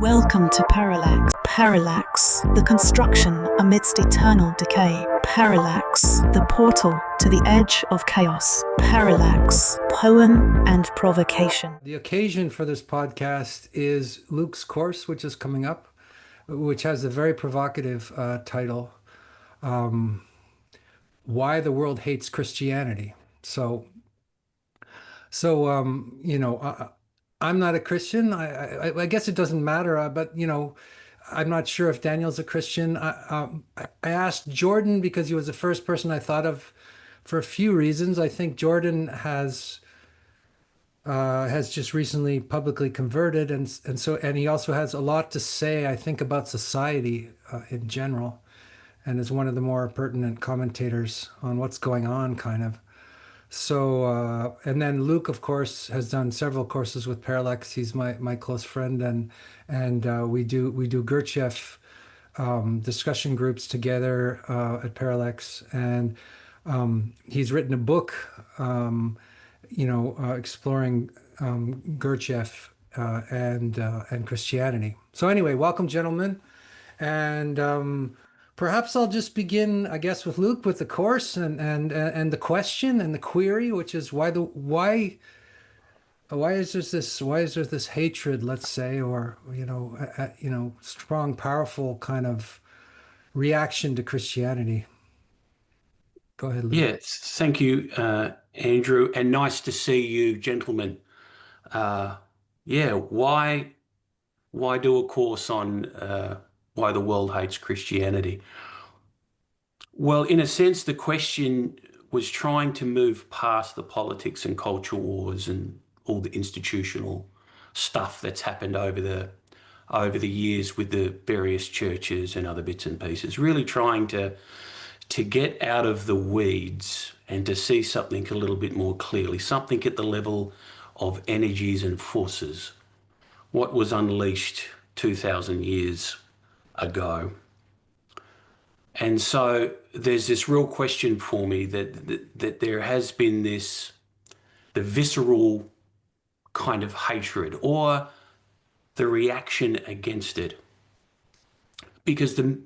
Welcome to Parallax. Parallax, the construction amidst eternal decay. Parallax, the portal to the edge of chaos. Parallax, poem and provocation. The occasion for this podcast is Luke's course, which is coming up, which has a very provocative title, Why the World Hates Christianity. I'm not a Christian. I guess it doesn't matter, but I'm not sure if Daniel's a Christian. I asked Jordan because he was the first person I thought of for a few reasons. I think Jordan has just recently publicly converted, and he also has a lot to say, I think, about society in general, and is one of the more pertinent commentators on what's going on, kind of. So, and then Luke, of course, has done several courses with Parallax. He's my close friend, and we do Gurdjieff discussion groups together at Parallax, and he's written a book, exploring Gurdjieff and Christianity. So anyway, welcome, gentlemen, and perhaps I'll just begin, I guess, with Luke with the course and the question and the query, which is why is there this hatred, let's say, or strong, powerful kind of reaction to Christianity? Go ahead, Luke. Yes, thank you, Andrew, and nice to see you, gentlemen. Why do a course on why the world hates Christianity? Well, in a sense, the question was trying to move past the politics and culture wars and all the institutional stuff that's happened over the years with the various churches and other bits and pieces. Really trying to get out of the weeds and to see something a little bit more clearly, something at the level of energies and forces, what was unleashed 2,000 years ago. And so there's this real question for me that there has been the visceral kind of hatred or the reaction against it. Because the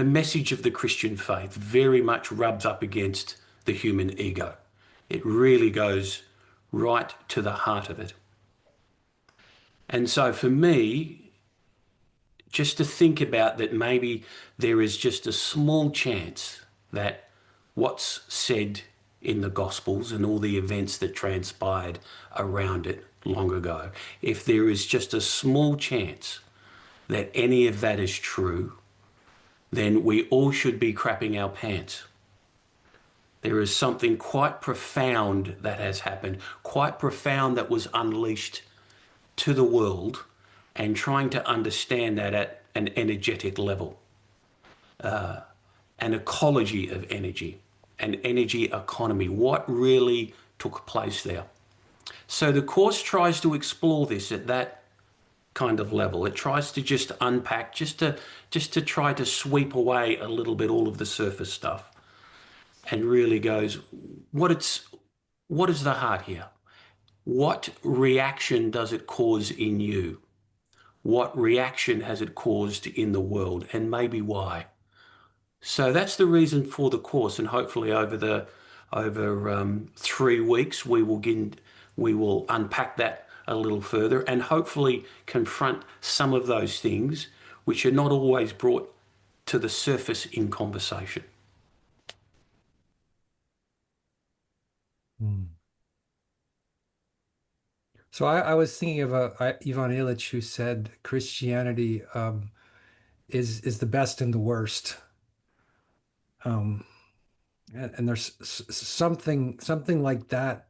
message of the Christian faith very much rubs up against the human ego. It really goes right to the heart of it. And so for me, just to think about that, maybe there is just a small chance that what's said in the Gospels and all the events that transpired around it long ago, if there is just a small chance that any of that is true, then we all should be crapping our pants. There is something quite profound that has happened, quite profound that was unleashed to the world, and trying to understand that at an energetic level, an ecology of energy, an energy economy, what really took place there. So the course tries to explore this at that kind of level. It tries to just unpack, just to try to sweep away a little bit all of the surface stuff, and really goes, what is the heart here? What reaction does it cause in you? What reaction has it caused in the world, and maybe why? So that's the reason for the course, and hopefully over 3 weeks we will unpack that a little further and hopefully confront some of those things which are not always brought to the surface in conversation. So I was thinking of Ivan Illich, who said Christianity is the best and the worst. And there's something like that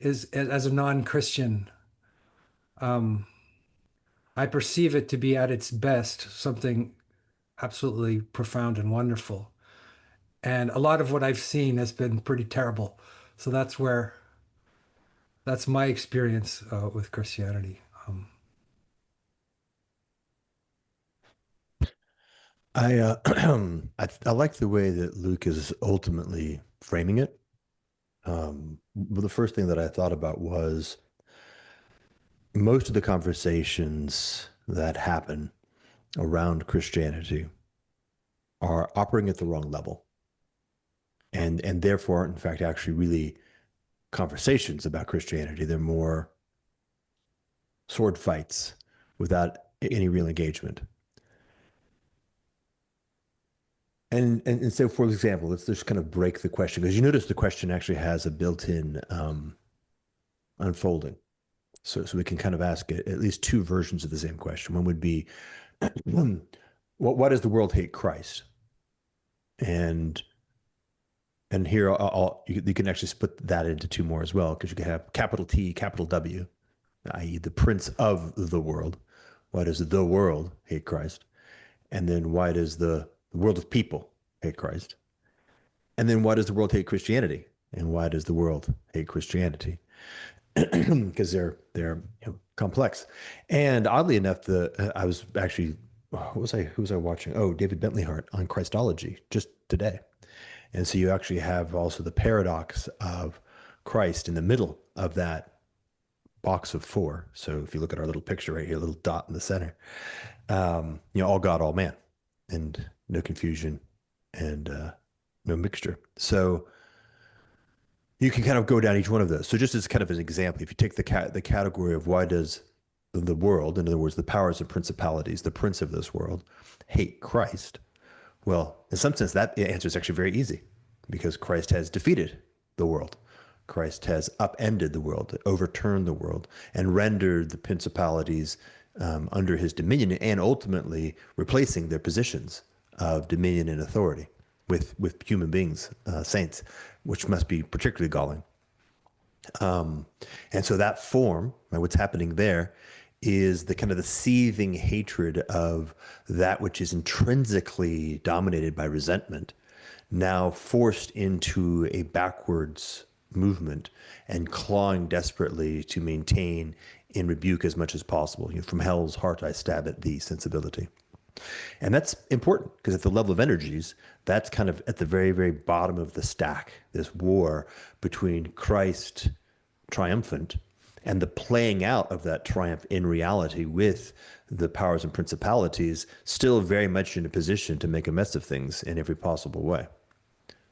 is, as a non-Christian, I perceive it to be at its best, something absolutely profound and wonderful. And a lot of what I've seen has been pretty terrible. So that's my experience with Christianity. I I like the way that Luke is ultimately framing it. Well, the first thing that I thought about was most of the conversations that happen around Christianity are operating at the wrong level. And therefore, in fact, actually really conversations about Christianity. They're more sword fights without any real engagement. And so, for example, let's just kind of break the question, because you notice the question actually has a built-in unfolding. So we can kind of ask it, at least two versions of the same question. One would be, why does the world hate Christ? And here you can actually split that into two more as well, because you can have capital T, capital W, i.e. the prince of the world. Why does the world hate Christ? And then why does the world of people hate Christ? And then why does the world hate Christianity? And why does the world hate Christianity? Because they're complex. And oddly enough, I was actually, who was I watching? Oh, David Bentley Hart on Christology just today. And so you actually have also the paradox of Christ in the middle of that box of four. So if you look at our little picture right here, a little dot in the center, all God, all man, and no confusion and no mixture. So you can kind of go down each one of those. So just as kind of an example, if you take the category of why does the world, in other words, the powers and principalities, the prince of this world, hate Christ? Well, in some sense, that answer is actually very easy, because Christ has defeated the world. Christ has upended the world, overturned the world, and rendered the principalities under his dominion, and ultimately replacing their positions of dominion and authority with human beings, saints, which must be particularly galling. And so that form, what's happening there, is the kind of the seething hatred of that which is intrinsically dominated by resentment, now forced into a backwards movement and clawing desperately to maintain in rebuke as much as possible. From hell's heart I stab at thee sensibility. And that's important, because at the level of energies, that's kind of at the very, very bottom of the stack, this war between Christ triumphant and the playing out of that triumph in reality with the powers and principalities still very much in a position to make a mess of things in every possible way.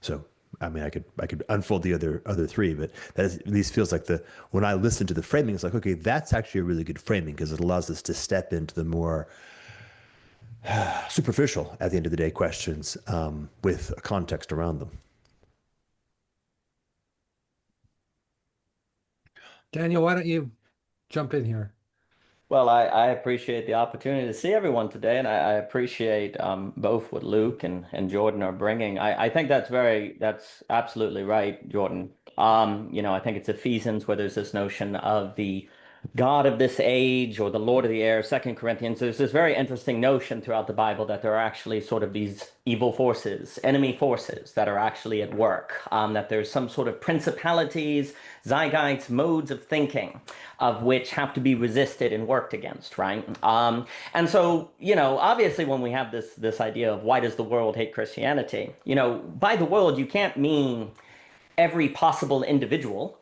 So, I mean, I could unfold the other three, but that at least feels like when I listen to the framing, it's like, okay, that's actually a really good framing, because it allows us to step into the more superficial, at the end of the day, questions with a context around them. Daniel, why don't you jump in here? Well, I appreciate the opportunity to see everyone today, and I appreciate both what Luke and Jordan are bringing. I think that's absolutely right, Jordan. I think it's Ephesians where there's this notion of the God of this age or the Lord of the air. 2 Corinthians, there's this very interesting notion throughout the Bible that there are actually sort of these evil forces, enemy forces that are actually at work, that there's some sort of principalities, zygites, modes of thinking of which have to be resisted and worked against, right? And so, obviously when we have this idea of why does the world hate Christianity, by the world, you can't mean every possible individual,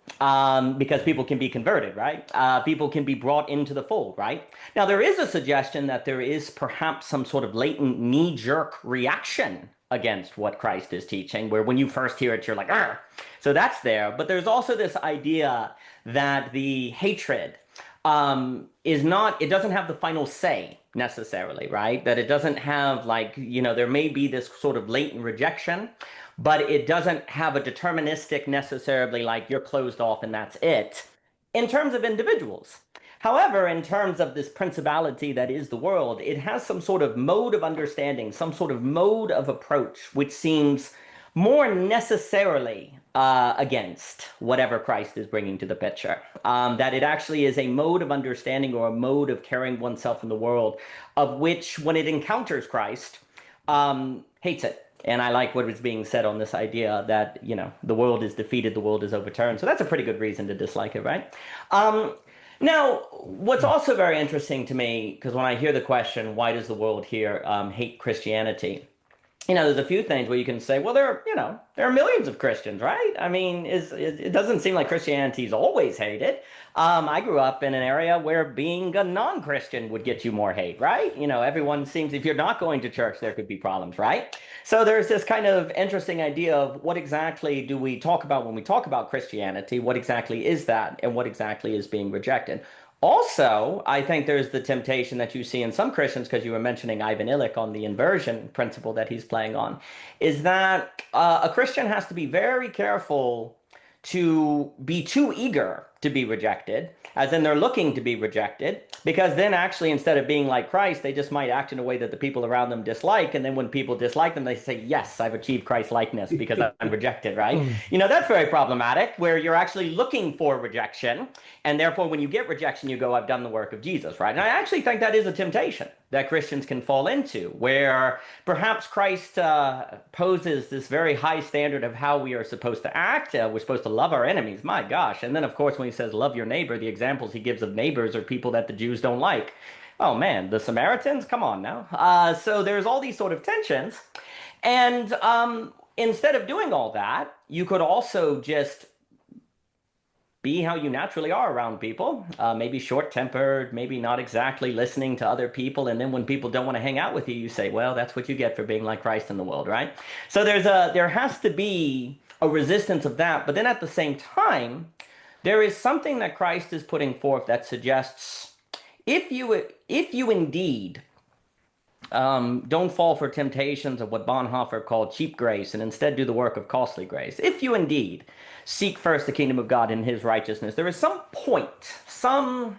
because people can be converted, right? People can be brought into the fold, right? Now, there is a suggestion that there is perhaps some sort of latent knee-jerk reaction against what Christ is teaching, where when you first hear it, you're like, "Arr!" So that's there. But there's also this idea that the hatred it doesn't have the final say necessarily, right? That it doesn't have there may be this sort of latent rejection, but it doesn't have a deterministic necessarily you're closed off and that's it in terms of individuals. However, in terms of this principality that is the world, it has some sort of mode of understanding, some sort of mode of approach, which seems more necessarily against whatever Christ is bringing to the picture. That it actually is a mode of understanding or a mode of carrying oneself in the world, of which, when it encounters Christ, hates it. And I like what was being said on this idea that, the world is defeated, the world is overturned. So that's a pretty good reason to dislike it, right? Now, what's also very interesting to me, because when I hear the question, why does the world here hate Christianity? there's a few things where you can say, well, there are millions of Christians, right? I mean, it doesn't seem like Christianity is always hated. I grew up in an area where being a non-Christian would get you more hate, right? Everyone seems, if you're not going to church, there could be problems, right? So there's this kind of interesting idea of what exactly do we talk about when we talk about Christianity? What exactly is that? And what exactly is being rejected? Also, I think there's the temptation that you see in some Christians, because you were mentioning Ivan Illich on the inversion principle that he's playing on, is that a Christian has to be very careful to be too eager to be rejected, as in they're looking to be rejected, because then actually instead of being like Christ, they just might act in a way that the people around them dislike. And then when people dislike them, they say, yes, I've achieved Christ likeness because I'm rejected, right? That's very problematic, where you're actually looking for rejection. And therefore, when you get rejection, you go, I've done the work of Jesus, right? And I actually think that is a temptation that Christians can fall into, where perhaps Christ poses this very high standard of how we are supposed to act. We're supposed to love our enemies, my gosh. And then, of course, when he says love your neighbor, the examples he gives of neighbors are people that the Jews don't like. Oh, man, the Samaritans? Come on now. So there's all these sort of tensions. And instead of doing all that, you could also just be how you naturally are around people, maybe short-tempered, maybe not exactly listening to other people. And then when people don't want to hang out with you, you say, well, that's what you get for being like Christ in the world, right? So there has to be a resistance of that. But then at the same time, there is something that Christ is putting forth that suggests if you indeed don't fall for temptations of what Bonhoeffer called cheap grace and instead do the work of costly grace. If you indeed seek first the kingdom of God and his righteousness, there is some point, some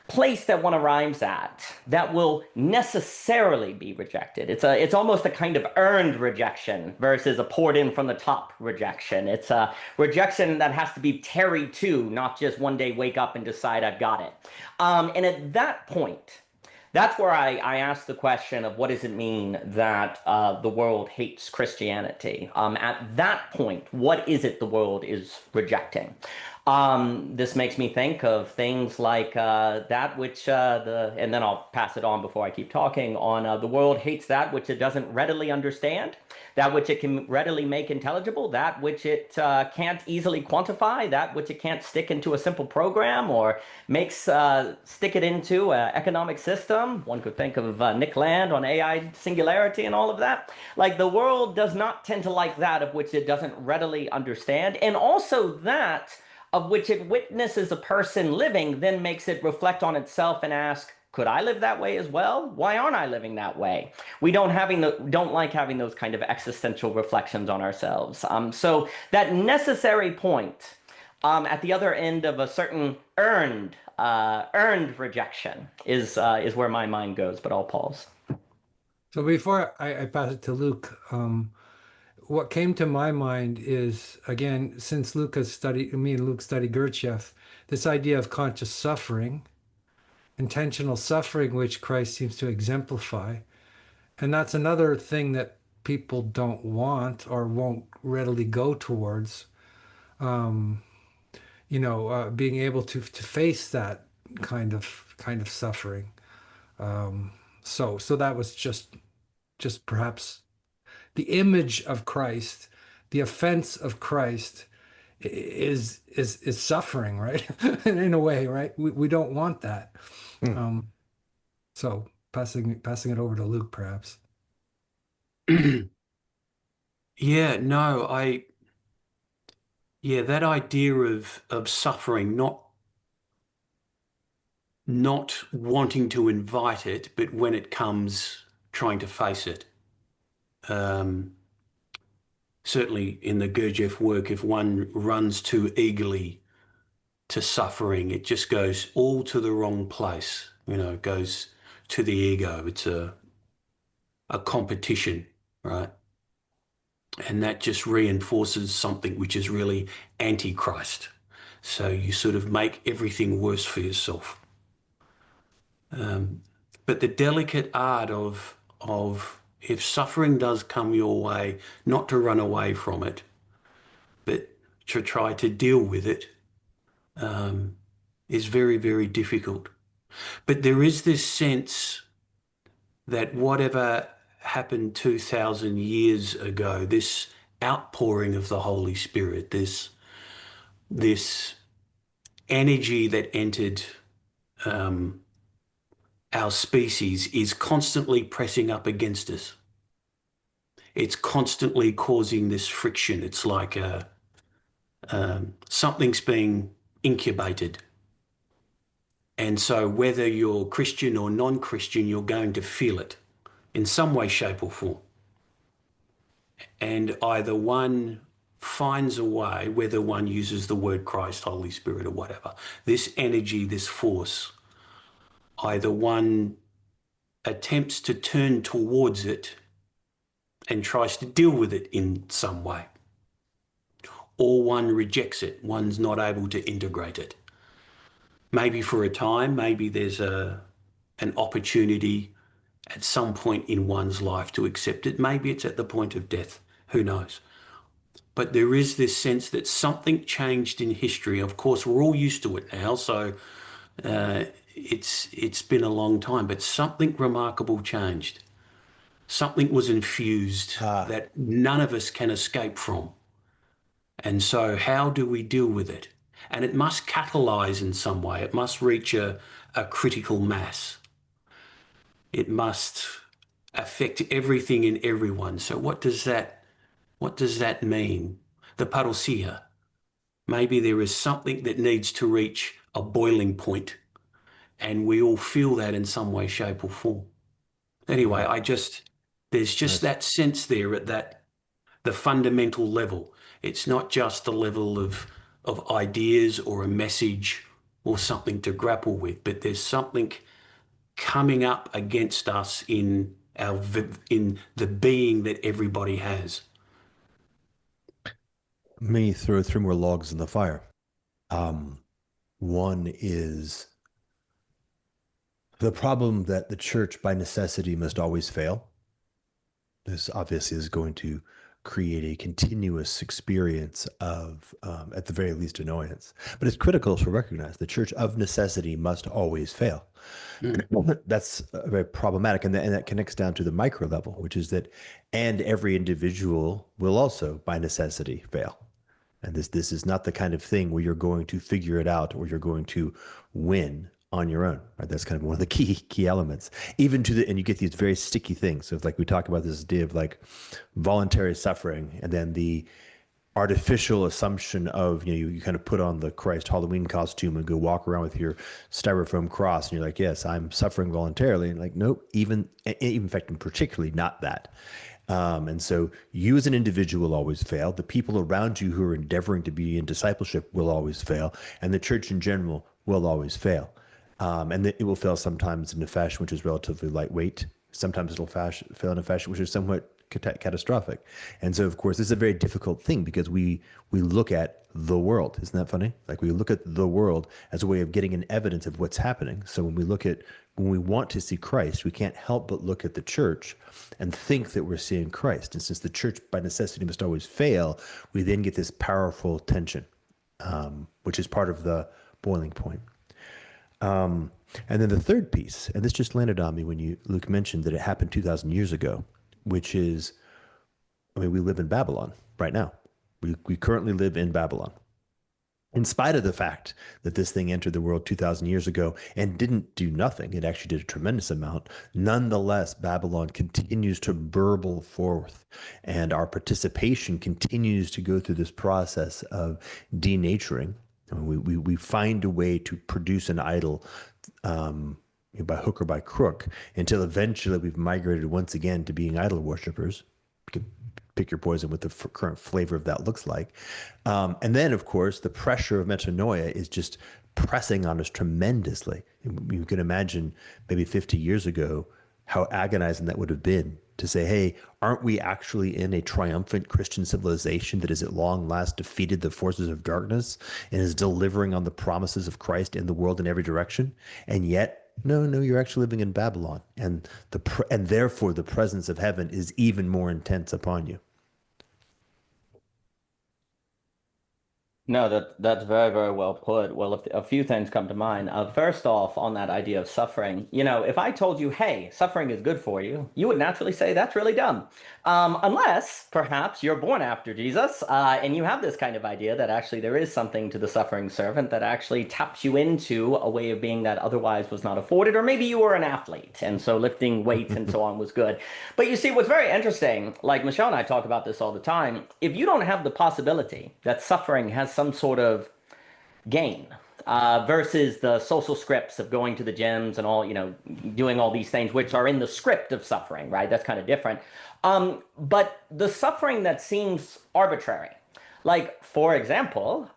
place that one arrives at that will necessarily be rejected. It's almost a kind of earned rejection versus a poured in from the top rejection. It's a rejection that has to be tarried to, not just one day wake up and decide I've got it. And at that point, that's where I ask the question of what does it mean that the world hates Christianity? At that point, what is it the world is rejecting? This makes me think of things like that which and then I'll pass it on before I keep talking, on the world hates that which it doesn't readily understand, that which it can readily make intelligible, that which it can't easily quantify, that which it can't stick into a simple program or stick it into an economic system. One could think of Nick Land on AI singularity and all of that. Like, the world does not tend to like that of which it doesn't readily understand, and also that of which it witnesses a person living, then makes it reflect on itself and ask, could I live that way as well? Why aren't I living that way? We don't like having those kind of existential reflections on ourselves. So that necessary point at the other end of a certain earned rejection is where my mind goes. But I'll pause. So before I pass it to Luke, what came to my mind is, again, since me and Luke studied Gurdjieff, this idea of conscious suffering, intentional suffering, which Christ seems to exemplify. And that's another thing that people don't want or won't readily go towards, being able to face that kind of suffering. So that was just perhaps the image of Christ, the offense of Christ is suffering, right? In a way, right? We don't want that. So passing it over to Luke, perhaps. That idea of suffering, not wanting to invite it, but when it comes, trying to face it. Certainly in the Gurdjieff work, if one runs too eagerly to suffering, it just goes all to the wrong place. It goes to the ego. It's a competition, right? And that just reinforces something which is really anti-Christ. So you sort of make everything worse for yourself. But the delicate art of if suffering does come your way, not to run away from it, but to try to deal with it, is very, very difficult. But there is this sense that whatever happened 2,000 years ago, this outpouring of the Holy Spirit, this energy that entered our species, is constantly pressing up against us. It's constantly causing this friction. It's like something's being incubated. And so whether you're Christian or non-Christian, you're going to feel it in some way, shape or form. And either one finds a way, whether one uses the word Christ, Holy Spirit or whatever, this energy, this force, either one attempts to turn towards it and tries to deal with it in some way, or one rejects it, one's not able to integrate it. Maybe for a time, maybe there's an opportunity at some point in one's life to accept it. Maybe it's at the point of death, who knows? But there is this sense that something changed in history. Of course, we're all used to it now, so it's been a long time, but something remarkable changed. Something was infused that none of us can escape from. And so how do we deal with it? And it must catalyze in some way. It must reach a critical mass. It must affect everything and everyone. So what does that mean? The parousia. Maybe there is something that needs to reach a boiling point, and we all feel that in some way, shape or form. Anyway, there's just that sense there at the fundamental level. It's not just the level of ideas or a message or something to grapple with, but there's something coming up against us in the being that everybody has. Let me throw three more logs in the fire. One is the problem that the church by necessity must always fail. This obviously is going to create a continuous experience of, at the very least, annoyance. But it's critical to recognize the church of necessity must always fail. That's very problematic. And that connects down to the micro level, which is that, and every individual will also by necessity fail. And this is not the kind of thing where you're going to figure it out or you're going to win on your own, right? That's kind of one of the key elements, even and you get these very sticky things. So if, like, we talk about this idea of like voluntary suffering, and then the artificial assumption of, you kind of put on the Christ Halloween costume and go walk around with your styrofoam cross, and you're like, yes, I'm suffering voluntarily. And like, nope, even in fact, and particularly not that. And so you as an individual will always fail. The people around you who are endeavoring to be in discipleship will always fail. And the church in general will always fail. And it will fail sometimes in a fashion which is relatively lightweight. Sometimes it'll fail in a fashion which is somewhat catastrophic. And so, of course, this is a very difficult thing because we look at the world. Isn't that funny? Like, we look at the world as a way of getting an evidence of what's happening. So when we want to see Christ, we can't help but look at the church and think that we're seeing Christ. And since the church by necessity must always fail, we then get this powerful tension, which is part of the boiling point. And then the third piece, and this just landed on me when Luke mentioned that it happened 2,000 years ago, which is, we live in Babylon right now. We currently live in Babylon. In spite of the fact that this thing entered the world 2,000 years ago and didn't do nothing, it actually did a tremendous amount. Nonetheless, Babylon continues to burble forth, and our participation continues to go through this process of denaturing. We find a way to produce an idol by hook or by crook until eventually we've migrated once again to being idol worshipers. You can pick your poison with the current flavor of that looks like. And then, of course, the pressure of metanoia is just pressing on us tremendously. You can imagine maybe 50 years ago how agonizing that would have been to say, hey, aren't we actually in a triumphant Christian civilization that has at long last defeated the forces of darkness and is delivering on the promises of Christ in the world in every direction? And yet, no, you're actually living in Babylon. And therefore the presence of heaven is even more intense upon you. No, that's very, very well put. Well, if a few things come to mind. First off, on that idea of suffering, if I told you, hey, suffering is good for you, you would naturally say that's really dumb. Unless perhaps you're born after Jesus, and you have this kind of idea that actually there is something to the suffering servant that actually taps you into a way of being that otherwise was not afforded, or maybe you were an athlete, and so lifting weights and so on was good. But you see, what's very interesting, like Michelle and I talk about this all the time, if you don't have the possibility that suffering has some sort of gain, versus the social scripts of going to the gyms and all, doing all these things, which are in the script of suffering, right? That's kind of different. But the suffering that seems arbitrary, like, for example,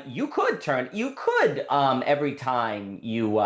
you could, every time you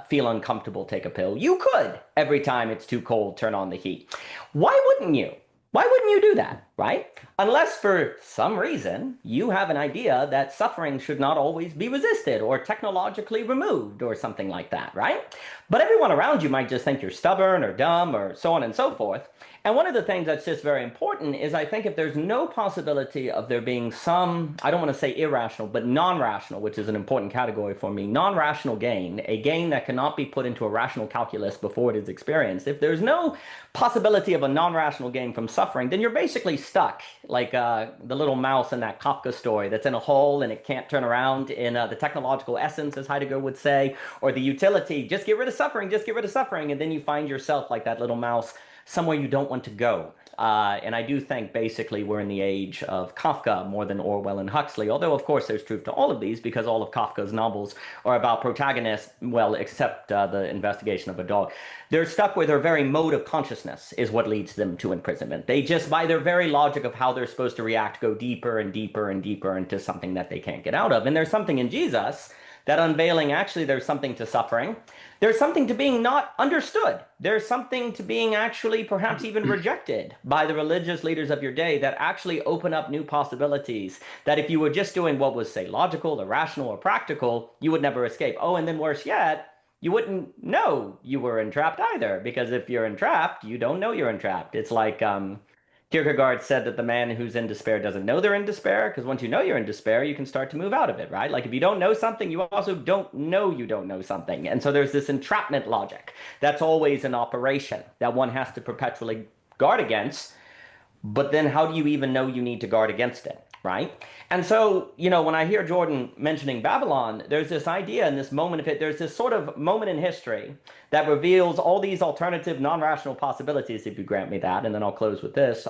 feel uncomfortable, take a pill. You could, every time it's too cold, turn on the heat. Why wouldn't you? Why wouldn't you do that, right? Unless for some reason you have an idea that suffering should not always be resisted or technologically removed or something like that, right? But everyone around you might just think you're stubborn or dumb or so on and so forth. And one of the things that's just very important is, I think, if there's no possibility of there being some, I don't want to say irrational, but non-rational, which is an important category for me, non-rational gain, a gain that cannot be put into a rational calculus before it is experienced. If there's no possibility of a non-rational gain from suffering, then you're basically stuck, like the little mouse in that Kafka story that's in a hole and it can't turn around, in the technological essence, as Heidegger would say, or the utility, just get rid of suffering, just get rid of suffering, and then you find yourself like that little mouse somewhere you don't want to go. And I do think basically we're in the age of Kafka more than Orwell and Huxley, although of course there's truth to all of these because all of Kafka's novels are about protagonists, well, except the investigation of a dog. They're stuck with their very mode of consciousness is what leads them to imprisonment. They just, by their very logic of how they're supposed to react, go deeper and deeper and deeper into something that they can't get out of. And there's something in Jesus that unveiling, actually, there's something to suffering. There's something to being not understood. There's something to being actually perhaps even rejected by the religious leaders of your day that actually open up new possibilities that if you were just doing what was, say, logical or rational or practical, you would never escape. Oh, and then worse yet, you wouldn't know you were entrapped either, because if you're entrapped, you don't know you're entrapped. It's like Kierkegaard said that the man who's in despair doesn't know they're in despair, because once you know you're in despair, you can start to move out of it, right? Like if you don't know something, you also don't know something. And so there's this entrapment logic that's always in operation that one has to perpetually guard against. But then how do you even know you need to guard against it, right? And so, when I hear Jordan mentioning Babylon, there's this idea in this moment of it, there's this sort of moment in history that reveals all these alternative non-rational possibilities, if you grant me that, and then I'll close with this,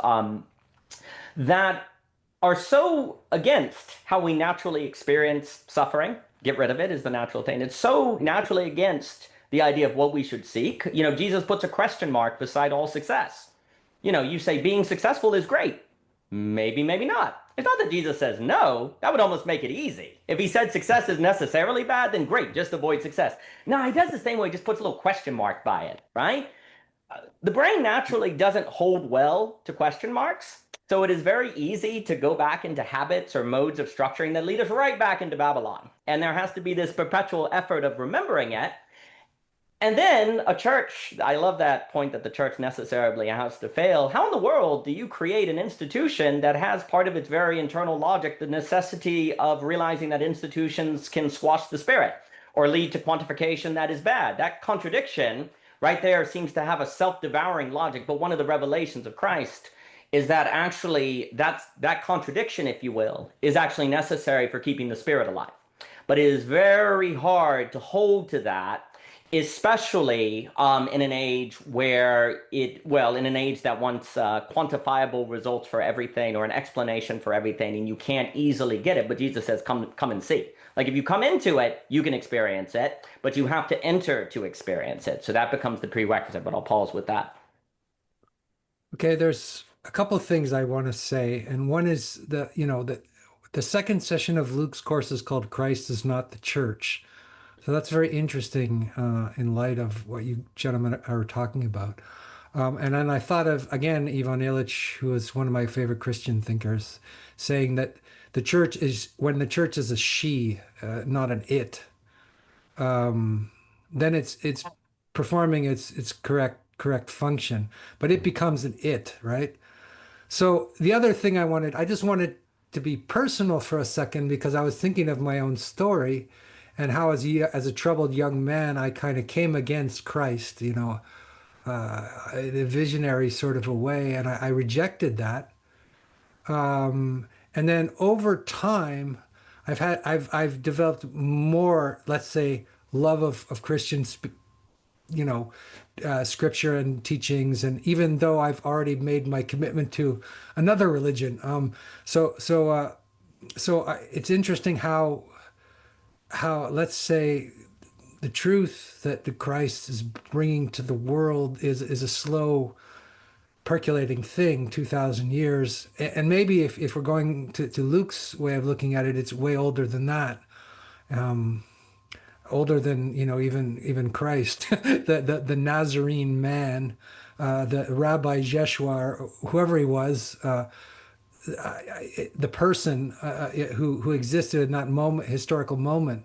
that are so against how we naturally experience suffering. Get rid of it is the natural thing. It's so naturally against the idea of what we should seek. Jesus puts a question mark beside all success. You say being successful is great. Maybe, maybe not. It's not that Jesus says no. That would almost make it easy. If he said success is necessarily bad, then great, just avoid success. No, he does this thing where he just puts a little question mark by it, right? The brain naturally doesn't hold well to question marks. So it is very easy to go back into habits or modes of structuring that lead us right back into Babylon. And there has to be this perpetual effort of remembering it. And then a church, I love that point that the church necessarily has to fail. How in the world do you create an institution that has part of its very internal logic, the necessity of realizing that institutions can squash the spirit or lead to quantification that is bad? That contradiction right there seems to have a self-devouring logic. But one of the revelations of Christ is that actually that contradiction, if you will, is actually necessary for keeping the spirit alive. But it is very hard to hold to that, especially in an age where in an age that wants quantifiable results for everything or an explanation for everything, and you can't easily get it. But Jesus says, come and see. Like if you come into it, you can experience it, but you have to enter to experience it. So that becomes the prerequisite, but I'll pause with that. Okay, there's a couple of things I want to say. And one is the second session of Luke's course is called Christ is Not the Church. So that's very interesting in light of what you gentlemen are talking about. And then I thought of, again, Ivan Illich, who is one of my favorite Christian thinkers, saying that when the church is a she, not an it, then it's performing its correct function, but it becomes an it, right? So the other thing I just wanted to be personal for a second because I was thinking of my own story and how as a troubled young man, I kind of came against Christ, in a visionary sort of a way, and I rejected that. And then over time, I've developed more, let's say, love of Christian, scripture and teachings. And even though I've already made my commitment to another religion, it's interesting how let's say the truth that the Christ is bringing to the world is a slow percolating thing, 2,000 years. And maybe if we're going to Luke's way of looking at it, it's way older than that. Older than, even Christ, the Nazarene man, the Rabbi Jeshua, or whoever he was, the person who existed in that historical moment.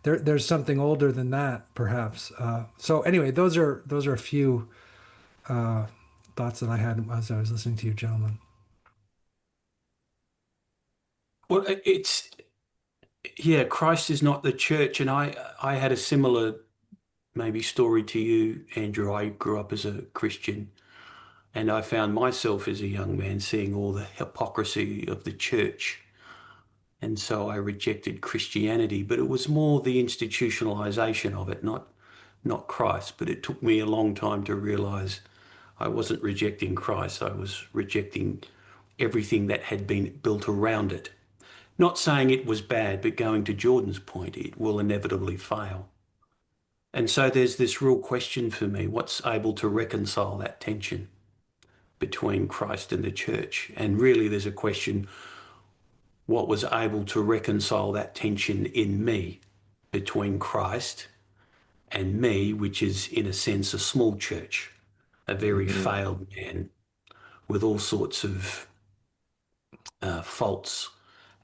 There's something older than that, perhaps. So anyway, those are a few thoughts that I had as I was listening to you, gentlemen. Well, Christ is not the church. And I had a similar maybe story to you, Andrew. I grew up as a Christian, and I found myself as a young man seeing all the hypocrisy of the church. And so I rejected Christianity, but it was more the institutionalization of it, not Christ. But it took me a long time to realize I wasn't rejecting Christ. I was rejecting everything that had been built around it. Not saying it was bad, but going to Jordan's point, it will inevitably fail. And so there's this real question for me, what's able to reconcile that tension between Christ and the church? And really there's a question, what was able to reconcile that tension in me between Christ and me, which is in a sense a small church, a very failed man with all sorts of faults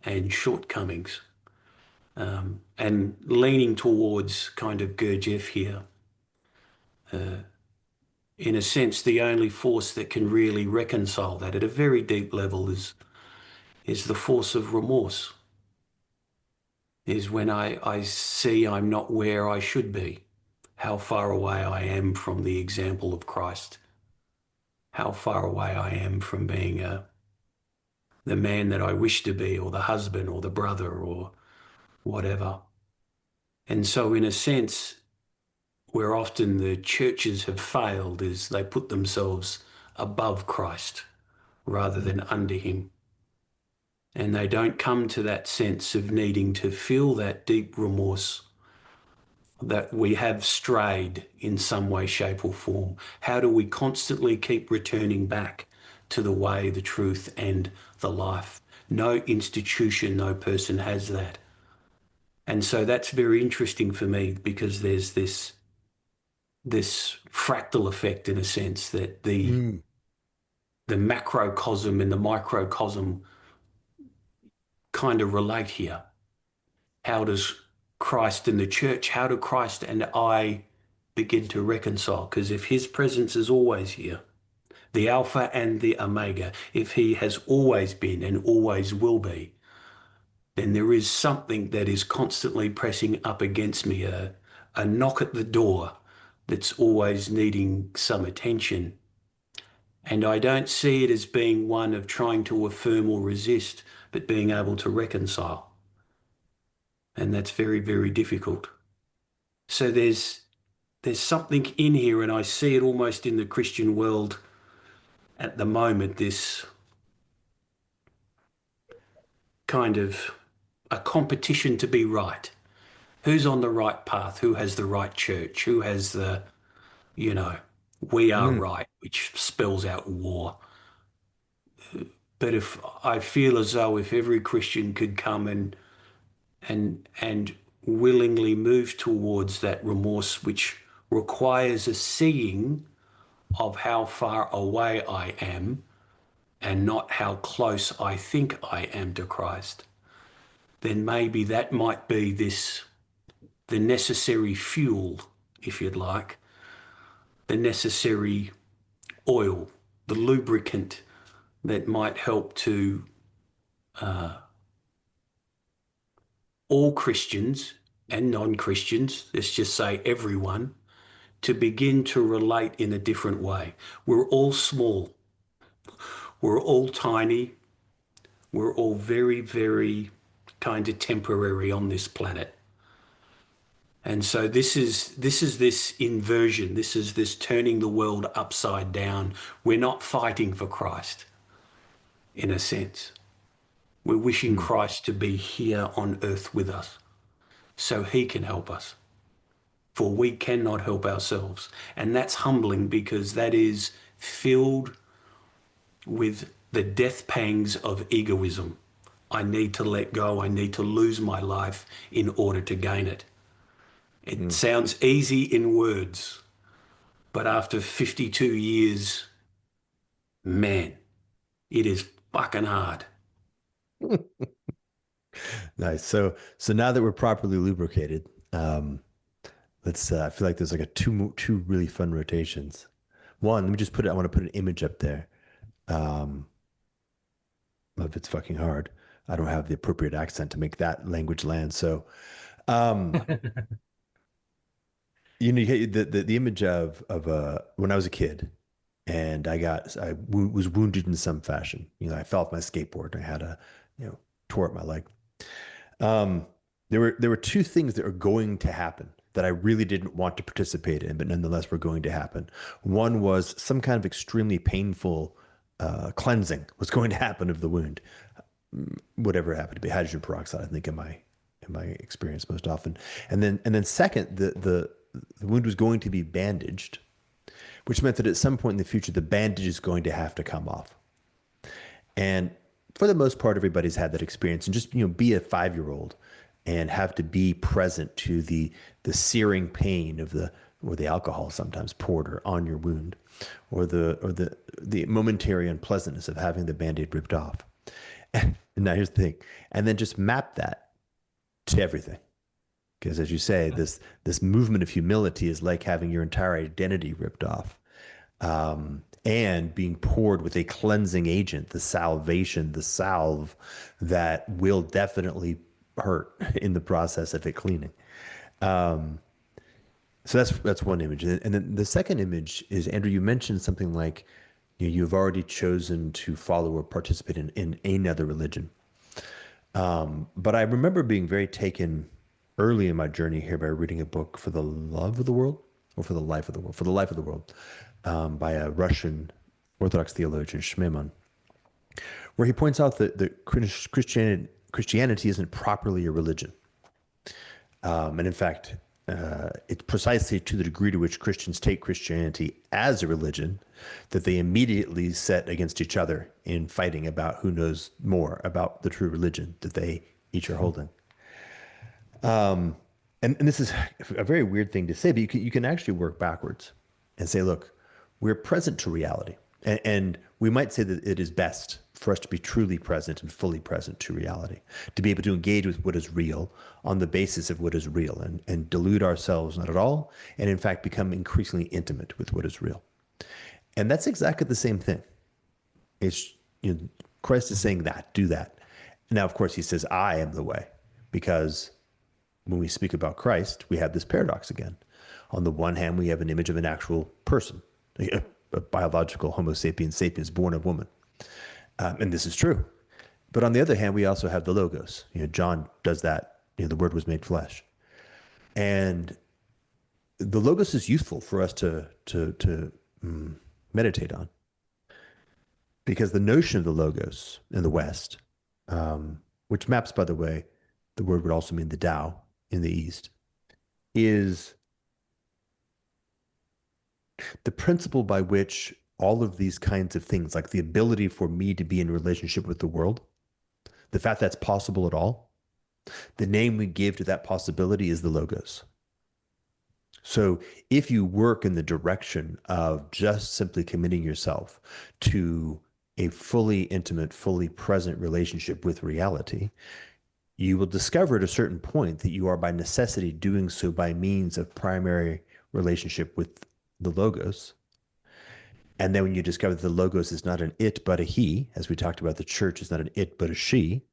and shortcomings, and leaning towards kind of Gurdjieff here. In a sense, the only force that can really reconcile that at a very deep level is the force of remorse. Is when I see I'm not where I should be, how far away I am from the example of Christ, how far away I am from being the man that I wish to be, or the husband, or the brother, or whatever. And so in a sense, where often the churches have failed is they put themselves above Christ rather than under him. And they don't come to that sense of needing to feel that deep remorse that we have strayed in some way, shape or form. How do we constantly keep returning back to the way, the truth and the life? No institution, no person has that. And so that's very interesting for me, because there's this fractal effect, in a sense, that the macrocosm and the microcosm kind of relate here. How does Christ and the church, how do Christ and I begin to reconcile? Because if his presence is always here, the Alpha and the Omega, if he has always been and always will be, then there is something that is constantly pressing up against me, a knock at the door that's always needing some attention. And I don't see it as being one of trying to affirm or resist, but being able to reconcile. And that's very, very difficult. So there's something in here, and I see it almost in the Christian world at the moment, this kind of a competition to be right. Who's on the right path? Who has the right church? Who has the, we are right, which spells out war. But if I feel as though if every Christian could come and willingly move towards that remorse, which requires a seeing of how far away I am and not how close I think I am to Christ, then maybe that might be the necessary fuel, if you'd like, the necessary oil, the lubricant that might help to all Christians and non-Christians, let's just say everyone, to begin to relate in a different way. We're all small. We're all tiny. We're all very, very kind of temporary on this planet. And so this is this inversion. This is this turning the world upside down. We're not fighting for Christ, in a sense. We're wishing Christ to be here on earth with us so he can help us. For we cannot help ourselves. And that's humbling because that is filled with the death pangs of egoism. I need to let go. I need to lose my life in order to gain it. It sounds easy in words, but after 52 years, man, it is fucking hard. Nice. So now that we're properly lubricated, let's. I feel like there's like two really fun rotations. One, let me just I want to put an image up there. If it's fucking hard, I don't have the appropriate accent to make that language land. So, you the image of when I was a kid, and I was wounded in some fashion. I fell off my skateboard. I had tore up my leg. There were two things that were going to happen that I really didn't want to participate in, but nonetheless were going to happen. One was some kind of extremely painful cleansing was going to happen of the wound, whatever it happened to be, hydrogen peroxide, I think in my experience most often. And then second, the wound was going to be bandaged, which meant that at some point in the future, the bandage is going to have to come off. And for the most part, everybody's had that experience. And just, be a 5-year-old and have to be present to the searing pain of the alcohol sometimes poured on your wound, or the momentary unpleasantness of having the Band-Aid ripped off. And now here's the thing. And then just map that to everything. Because as you say, this movement of humility is like having your entire identity ripped off. And being poured with a cleansing agent, the salvation, the salve that will definitely hurt in the process of it cleaning. So that's one image. And then the second image is, Andrew, you mentioned something like, you've already chosen to follow or participate in another religion. But I remember being very taken early in my journey here by reading a book, For the Love of the World, or For the Life of the World, For the Life of the World, by a Russian Orthodox theologian, Shmeman, where he points out that Christianity isn't properly a religion. And in fact, it's precisely to the degree to which Christians take Christianity as a religion that they immediately set against each other in fighting about who knows more about the true religion that they each are holding. And this is a very weird thing to say, but you can actually work backwards and say, look, we're present to reality. And we might say that it is best for us to be truly present and fully present to reality, to be able to engage with what is real on the basis of what is real, and delude ourselves not at all, and in fact become increasingly intimate with what is real. And that's exactly the same thing. It's, Christ is saying that, do that. Now, of course, he says, I am the way, because when we speak about Christ, we have this paradox again. On the one hand, we have an image of an actual person, a biological Homo sapiens sapiens born of woman. And this is true. But on the other hand, we also have the Logos. John does that. The Word was made flesh. And the Logos is useful for us to meditate on. Because the notion of the Logos in the West, which maps, by the way, the word would also mean the Tao in the East, is the principle by which all of these kinds of things, like the ability for me to be in relationship with the world, the fact that's possible at all, the name we give to that possibility is the Logos. So if you work in the direction of just simply committing yourself to a fully intimate, fully present relationship with reality, you will discover at a certain point that you are by necessity doing so by means of primary relationship with the Logos. And then when you discover that the Logos is not an it, but a he, as we talked about, the church is not an it, but a she,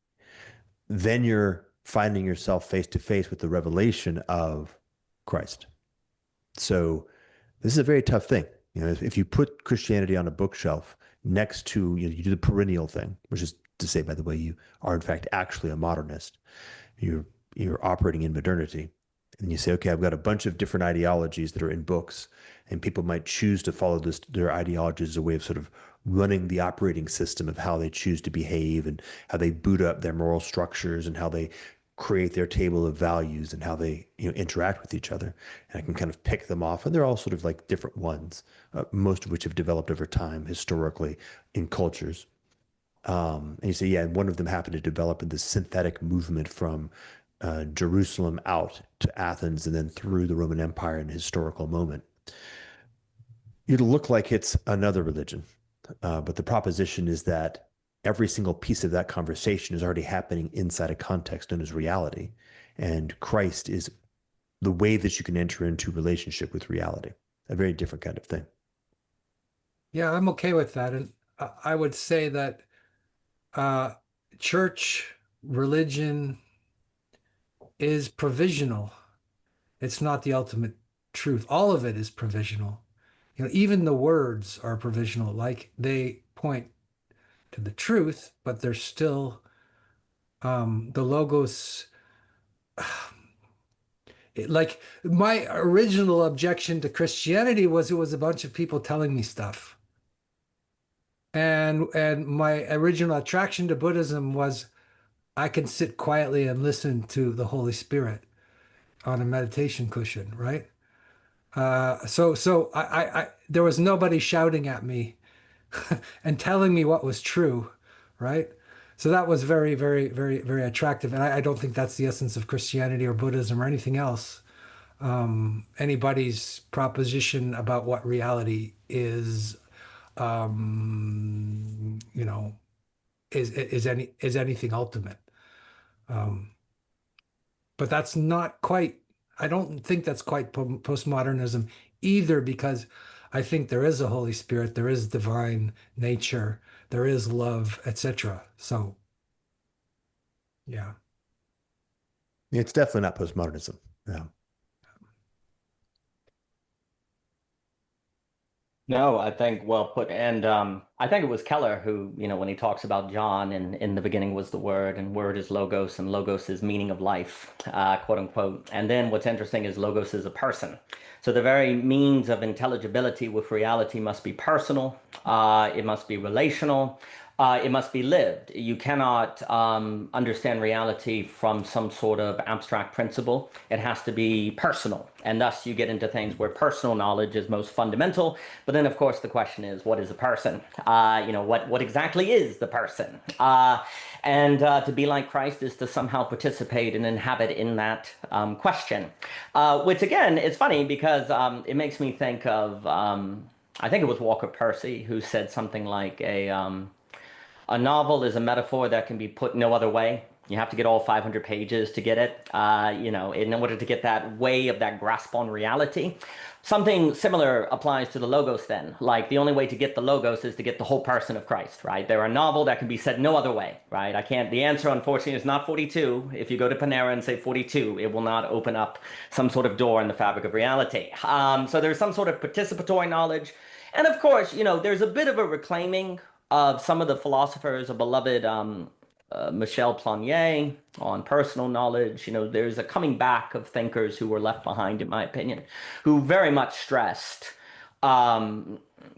then you're finding yourself face to face with the revelation of Christ. So this is a very tough thing. If you put Christianity on a bookshelf next to, you do the perennial thing, which is to say, by the way, you are in fact actually a modernist. You're operating in modernity. And you say, okay, I've got a bunch of different ideologies that are in books, and people might choose to follow their ideologies as a way of sort of running the operating system of how they choose to behave and how they boot up their moral structures and how they create their table of values and how they interact with each other. And I can kind of pick them off, and they're all sort of like different ones, most of which have developed over time historically in cultures. And you say, yeah, and one of them happened to develop in this synthetic movement from Jerusalem out to Athens and then through the Roman Empire in a historical moment. It'll look like it's another religion, but the proposition is that every single piece of that conversation is already happening inside a context known as reality, and Christ is the way that you can enter into relationship with reality, a very different kind of thing. Yeah, I'm okay with that. And I would say that church religion is provisional. It's not the ultimate truth. All of it is provisional. Even the words are provisional. Like, they point to the truth, but they're still the logos. Like, my original objection to Christianity was it was a bunch of people telling me stuff. And my original attraction to Buddhism was I can sit quietly and listen to the Holy Spirit on a meditation cushion, right? So I there was nobody shouting at me and telling me what was true, right? So that was very, very, very, very attractive. And I don't think that's the essence of Christianity or Buddhism or anything else. Anybody's proposition about what reality is, is anything ultimate. But that's not quite, I don't think that's quite postmodernism either, because I think there is a Holy Spirit, there is divine nature, there is love, etc. So, yeah. It's definitely not postmodernism. Yeah. No, I think well put. And I think it was Keller who, when he talks about John and in the beginning was the word, and word is logos, and logos is meaning of life, quote unquote. And then what's interesting is logos is a person. So the very means of intelligibility with reality must be personal. It must be relational. It must be lived. You cannot understand reality from some sort of abstract principle. It has to be personal. And thus you get into things where personal knowledge is most fundamental. But then, of course, the question is, what is a person? What exactly is the person? And to be like Christ is to somehow participate and inhabit in that question. Which, again, is funny because it makes me think of, I think it was Walker Percy who said something like a novel is a metaphor that can be put no other way. You have to get all 500 pages to get it, in order to get that way of that grasp on reality. Something similar applies to the logos then. Like, the only way to get the logos is to get the whole person of Christ, right? They're a novel that can be said no other way, right? The answer, unfortunately, is not 42. If you go to Panera and say 42, it will not open up some sort of door in the fabric of reality. So there's some sort of participatory knowledge. And of course, there's a bit of a reclaiming of some of the philosophers, a beloved Michel Planier on personal knowledge. There's a coming back of thinkers who were left behind, in my opinion, who very much stressed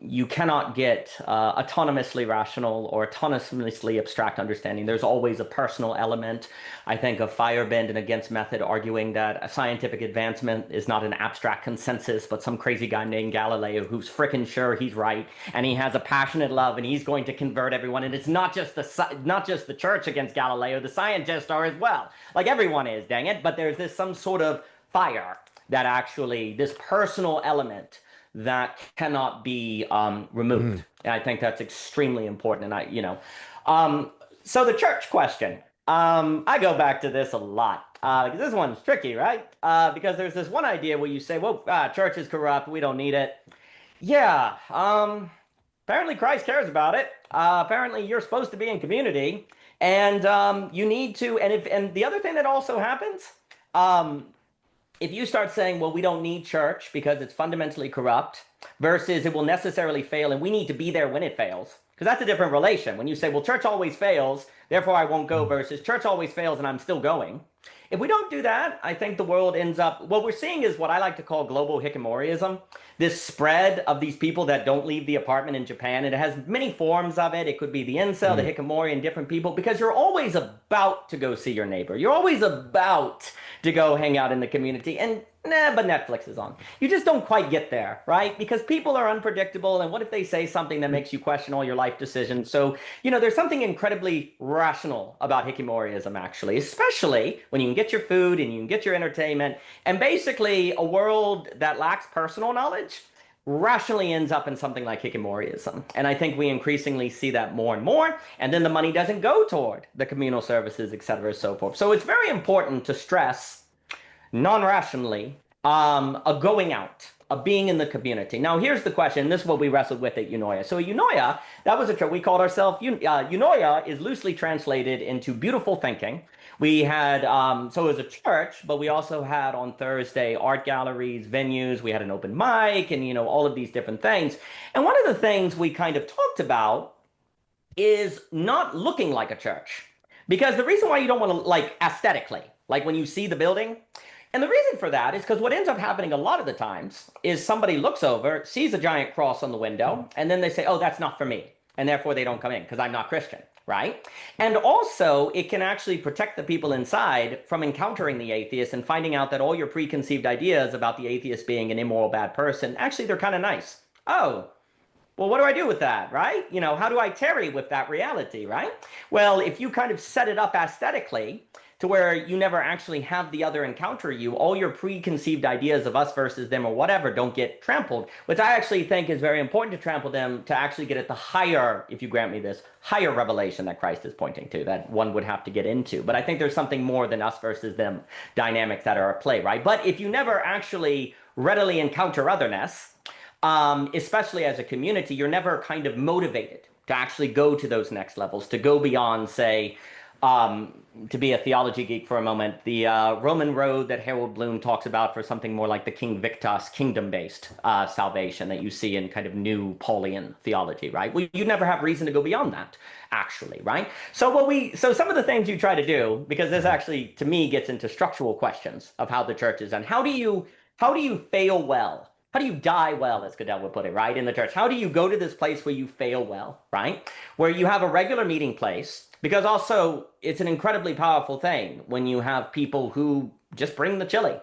you cannot get autonomously rational or autonomously abstract understanding. There's always a personal element. I think of Feyerabend and Against Method arguing that a scientific advancement is not an abstract consensus, but some crazy guy named Galileo who's frickin' sure he's right, and he has a passionate love, and he's going to convert everyone. And it's not just the church against Galileo. The scientists are as well. Like, everyone is, dang it. But there's some sort of fire that actually, this personal element that cannot be removed. And I think that's extremely important. And so the church question, I go back to this a lot because this one's tricky, right? Because there's this one idea where you say, well, church is corrupt, we don't need it. Yeah, apparently Christ cares about it. Apparently you're supposed to be in community, and you need to. And the other thing that also happens, if you start saying, well, we don't need church because it's fundamentally corrupt, versus it will necessarily fail and we need to be there when it fails, because that's a different relation. When you say, well, church always fails, therefore I won't go, versus church always fails and I'm still going. If we don't do that, I think the world ends up, what we're seeing is what I like to call global hikimorism, this spread of these people that don't leave the apartment in Japan. And it has many forms of it. It could be the incel, the hikikomori, and different people, because you're always about to go see your neighbor. You're always about to go hang out in the community. And but Netflix is on. You just don't quite get there, right? Because people are unpredictable. And what if they say something that makes you question all your life decisions? So, there's something incredibly rational about hikimorism, actually, especially when you can get your food and you can get your entertainment. And basically, a world that lacks personal knowledge rationally ends up in something like hikimorism. And I think we increasingly see that more and more. And then the money doesn't go toward the communal services, et cetera, and so forth. So it's very important to stress non-rationally, a going out, a being in the community. Now, here's the question. This is what we wrestled with at Eunoia. So Eunoia, that was a church. We called ourselves, Eunoia is loosely translated into beautiful thinking. We had, so it was a church, but we also had on Thursday art galleries, venues. We had an open mic and, all of these different things. And one of the things we kind of talked about is not looking like a church. Because the reason why you don't want to, like, aesthetically, like when you see the building, and the reason for that is because what ends up happening a lot of the times is somebody looks over, sees a giant cross on the window, and then they say, oh, that's not for me. And therefore they don't come in because I'm not Christian, right? And also it can actually protect the people inside from encountering the atheist and finding out that all your preconceived ideas about the atheist being an immoral, bad person, actually they're kind of nice. Oh, well, what do I do with that, right? How do I tarry with that reality, right? Well, if you kind of set it up aesthetically to where you never actually have the other encounter you, all your preconceived ideas of us versus them or whatever don't get trampled, which I actually think is very important to trample them to actually get at the higher, if you grant me this, higher revelation that Christ is pointing to, that one would have to get into. But I think there's something more than us versus them dynamics that are at play, right? But if you never actually readily encounter otherness, especially as a community, you're never kind of motivated to actually go to those next levels, to go beyond, say, to be a theology geek for a moment, the Roman road that Harold Bloom talks about for something more like the King Victus, kingdom-based salvation that you see in kind of new Paulian theology, right? Well, you never have reason to go beyond that, actually, right? So some of the things you try to do, because this actually, to me, gets into structural questions of how the church is done. How do you fail well? How do you die well, as Goodell would put it, right, in the church? How do you go to this place where you fail well, right? Where you have a regular meeting place, because also it's an incredibly powerful thing when you have people who just bring the chili.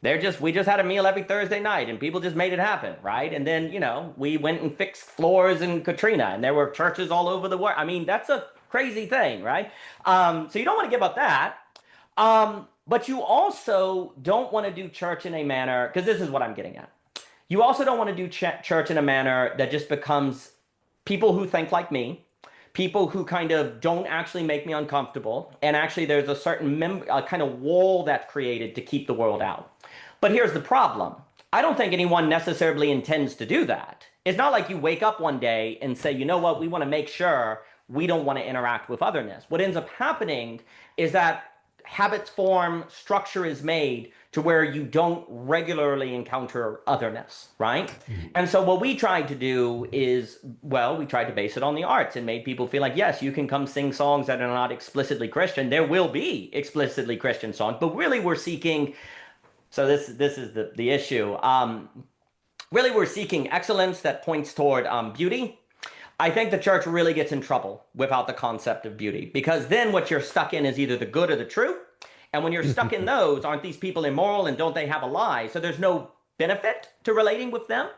We just had a meal every Thursday night and people just made it happen, right? And then, we went and fixed floors in Katrina and there were churches all over the world. I mean, that's a crazy thing, right? So you don't want to give up that. But you also don't want to do church in a manner, because this is what I'm getting at. You also don't want to do church in a manner that just becomes people who think like me, people who kind of don't actually make me uncomfortable, and actually there's a certain kind of wall that's created to keep the world out. But here's the problem. I don't think anyone necessarily intends to do that. It's not like you wake up one day and say, you know what, we want to make sure we don't want to interact with otherness. What ends up happening is that habits form, structure is made to where you don't regularly encounter otherness, right? Mm-hmm. And so what we tried to do is, we tried to base it on the arts and made people feel like, yes, you can come sing songs that are not explicitly Christian. There will be explicitly Christian songs, but really we're seeking, so this is the issue. Really we're seeking excellence that points toward beauty. I think the church really gets in trouble without the concept of beauty, because then what you're stuck in is either the good or the true. And when you're stuck in those, aren't these people immoral and don't they have a lie? So there's no benefit to relating with them.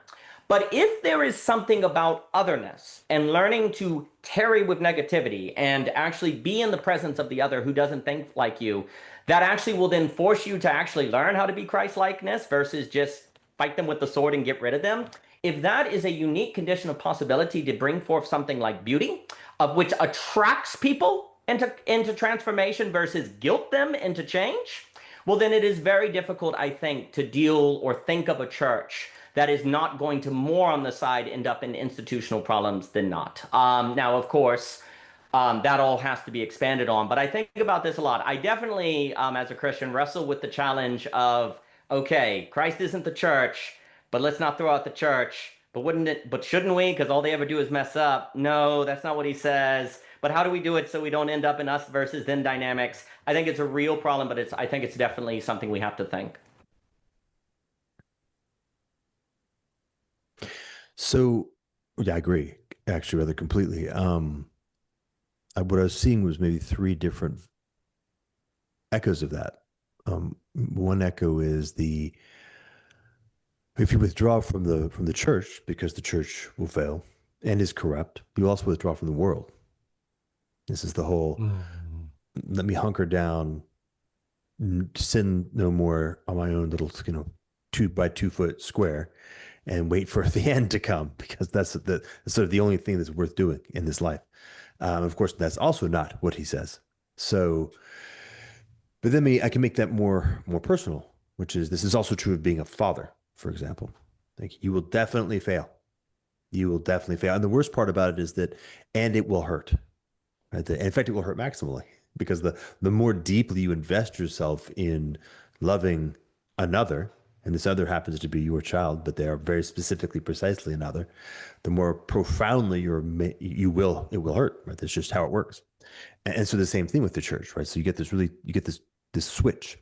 But if there is something about otherness and learning to tarry with negativity and actually be in the presence of the other who doesn't think like you, that actually will then force you to actually learn how to be Christ-likeness versus just fight them with the sword and get rid of them. If that is a unique condition of possibility to bring forth something like beauty, of which attracts people into transformation versus guilt them into change, well, then it is very difficult, I think, to deal or think of a church that is not going to more on the side end up in institutional problems than not. Now, of course, that all has to be expanded on. But I think about this a lot. I definitely, as a Christian, wrestle with the challenge of, okay, Christ isn't the church, but let's not throw out the church. But shouldn't we? Because all they ever do is mess up. No, that's not what he says. But how do we do it so we don't end up in us versus them dynamics? I think it's a real problem, but I think it's definitely something we have to think. So, yeah, I agree, actually, rather completely. What I was seeing was maybe three different echoes of that. One echo is if you withdraw from the church because the church will fail and is corrupt, you also withdraw from the world. This is the whole let me hunker down, sin no more on my own little 2-by-2-foot square, and wait for the end to come, because that's sort of the only thing that's worth doing in this life. Of course, that's also not what he says. So, but then I can make that more personal, which is, this is also true of being a father, for example. Like, you will definitely fail. You will definitely fail. And the worst part about it is that, and it will hurt. Right? In fact, it will hurt maximally, because the more deeply you invest yourself in loving another, and this other happens to be your child, but they are very specifically, precisely another, the more profoundly it will hurt. Right? That's just how it works. And so the same thing with the church, right? So you get this switch.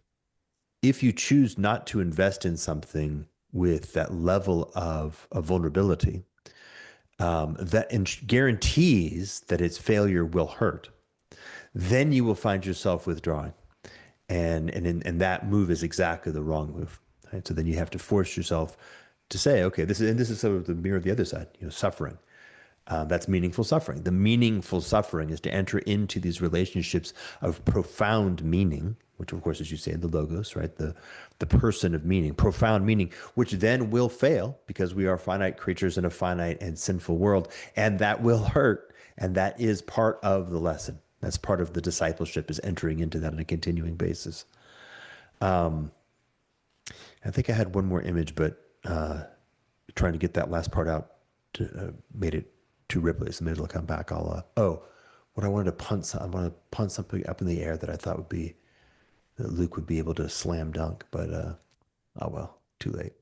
If you choose not to invest in something with that level of vulnerability, that guarantees that its failure will hurt, then you will find yourself withdrawing. And that move is exactly the wrong move. Right? So then you have to force yourself to say, okay, this is sort of the mirror of the other side, suffering. That's meaningful suffering. The meaningful suffering is to enter into these relationships of profound meaning, which, of course, as you say, the logos, right? The person of meaning, profound meaning, which then will fail, because we are finite creatures in a finite and sinful world, and that will hurt. And that is part of the lesson. That's part of the discipleship, is entering into that on a continuing basis. I think I had one more image, but trying to get that last part out made it too ripply. So maybe it'll come back. I wanted to punt something up in the air that I thought that Luke would be able to slam dunk, but oh well, too late.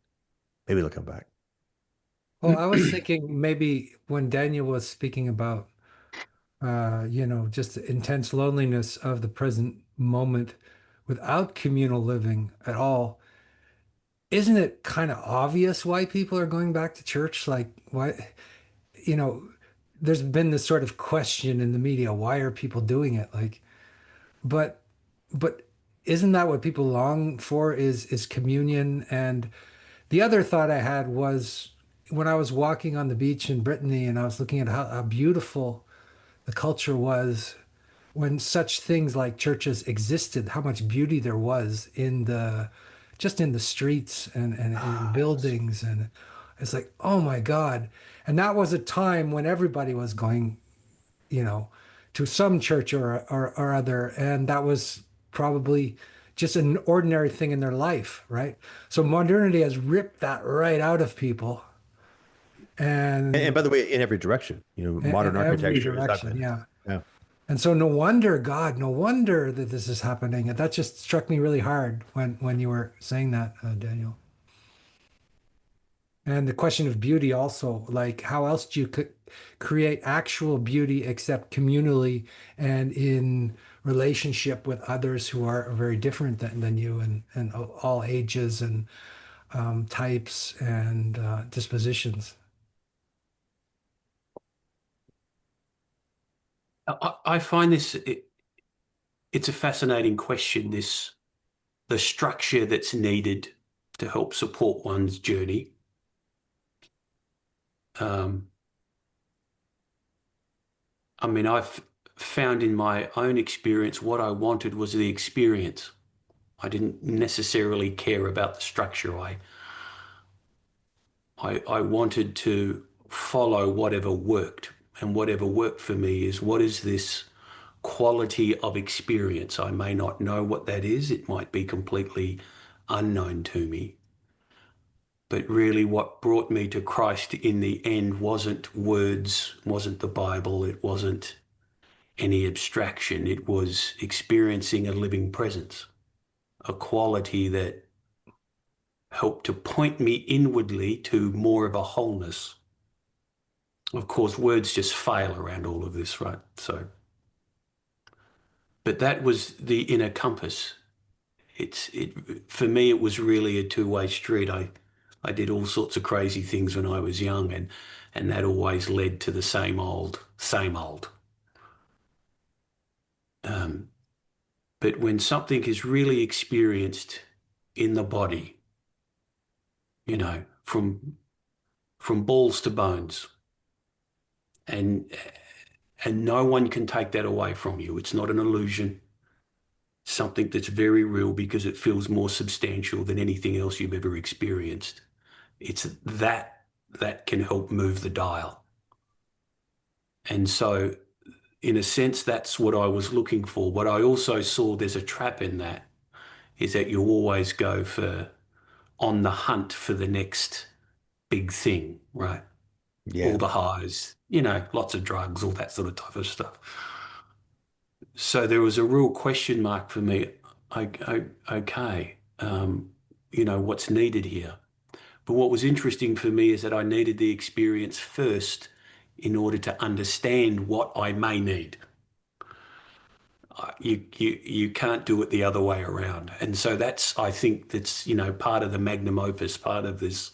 Maybe it'll come back. Well, I was thinking maybe when Daniel was speaking about, just the intense loneliness of the present moment without communal living at all, isn't it kind of obvious why people are going back to church? Like, why, there's been this sort of question in the media, why are people doing it? Like, but isn't that what people long for, is communion? And the other thought I had was, when I was walking on the beach in Brittany and I was looking at how beautiful the culture was when such things like churches existed, how much beauty there was just in the streets and in buildings. And it's like, oh my God. And that was a time when everybody was going, to some church or other. And that was probably just an ordinary thing in their life, right? So modernity has ripped that right out of people. And by the way, in every direction, modern architecture is that. Yeah. And so no wonder that this is happening. And that just struck me really hard when you were saying that, Daniel. And the question of beauty also, like, how else do you create actual beauty except communally and in relationship with others who are very different than you, and all ages and types and dispositions? I find it's a fascinating question, the structure that's needed to help support one's journey. I've found in my own experience, what I wanted was the experience. I didn't necessarily care about the structure. I wanted to follow whatever worked, and whatever worked for me is, what is this quality of experience? I may not know what that is. It might be completely unknown to me. But really what brought me to Christ in the end wasn't words, wasn't the Bible, it wasn't any abstraction. It was experiencing a living presence, a quality that helped to point me inwardly to more of a wholeness. Of course, words just fail around all of this, right? So, but that was the inner compass. For me, it was really a two-way street. I did all sorts of crazy things when I was young, and that always led to the same old, same old. But when something is really experienced in the body, you know, from balls to bones, and no one can take that away from you. It's not an illusion. Something that's very real because it feels more substantial than anything else you've ever experienced. It's that can help move the dial. And so, in a sense, that's what I was looking for. But I also saw there's a trap in that, is that you always go on the hunt for the next big thing, right? Yeah. All the highs, you know, lots of drugs, all that sort of type of stuff. So there was a real question mark for me. Okay, you know, what's needed here? But what was interesting for me is that I needed the experience first in order to understand what I may need. You can't do it the other way around. And so I think that's, you know, part of the magnum opus, part of this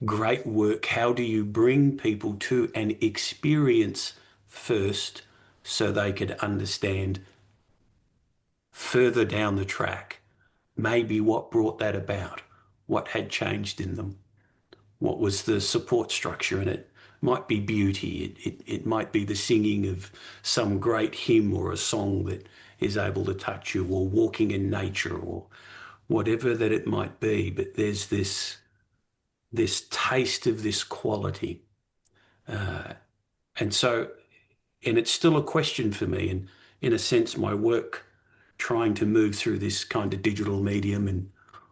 great work. How do you bring people to an experience first so they could understand further down the track maybe what brought that about, what had changed in them, what was the support structure in it. Might be beauty, it might be the singing of some great hymn or a song that is able to touch you, or walking in nature, or whatever that it might be. But there's this taste of this quality. And it's still a question for me. And in a sense, my work trying to move through this kind of digital medium and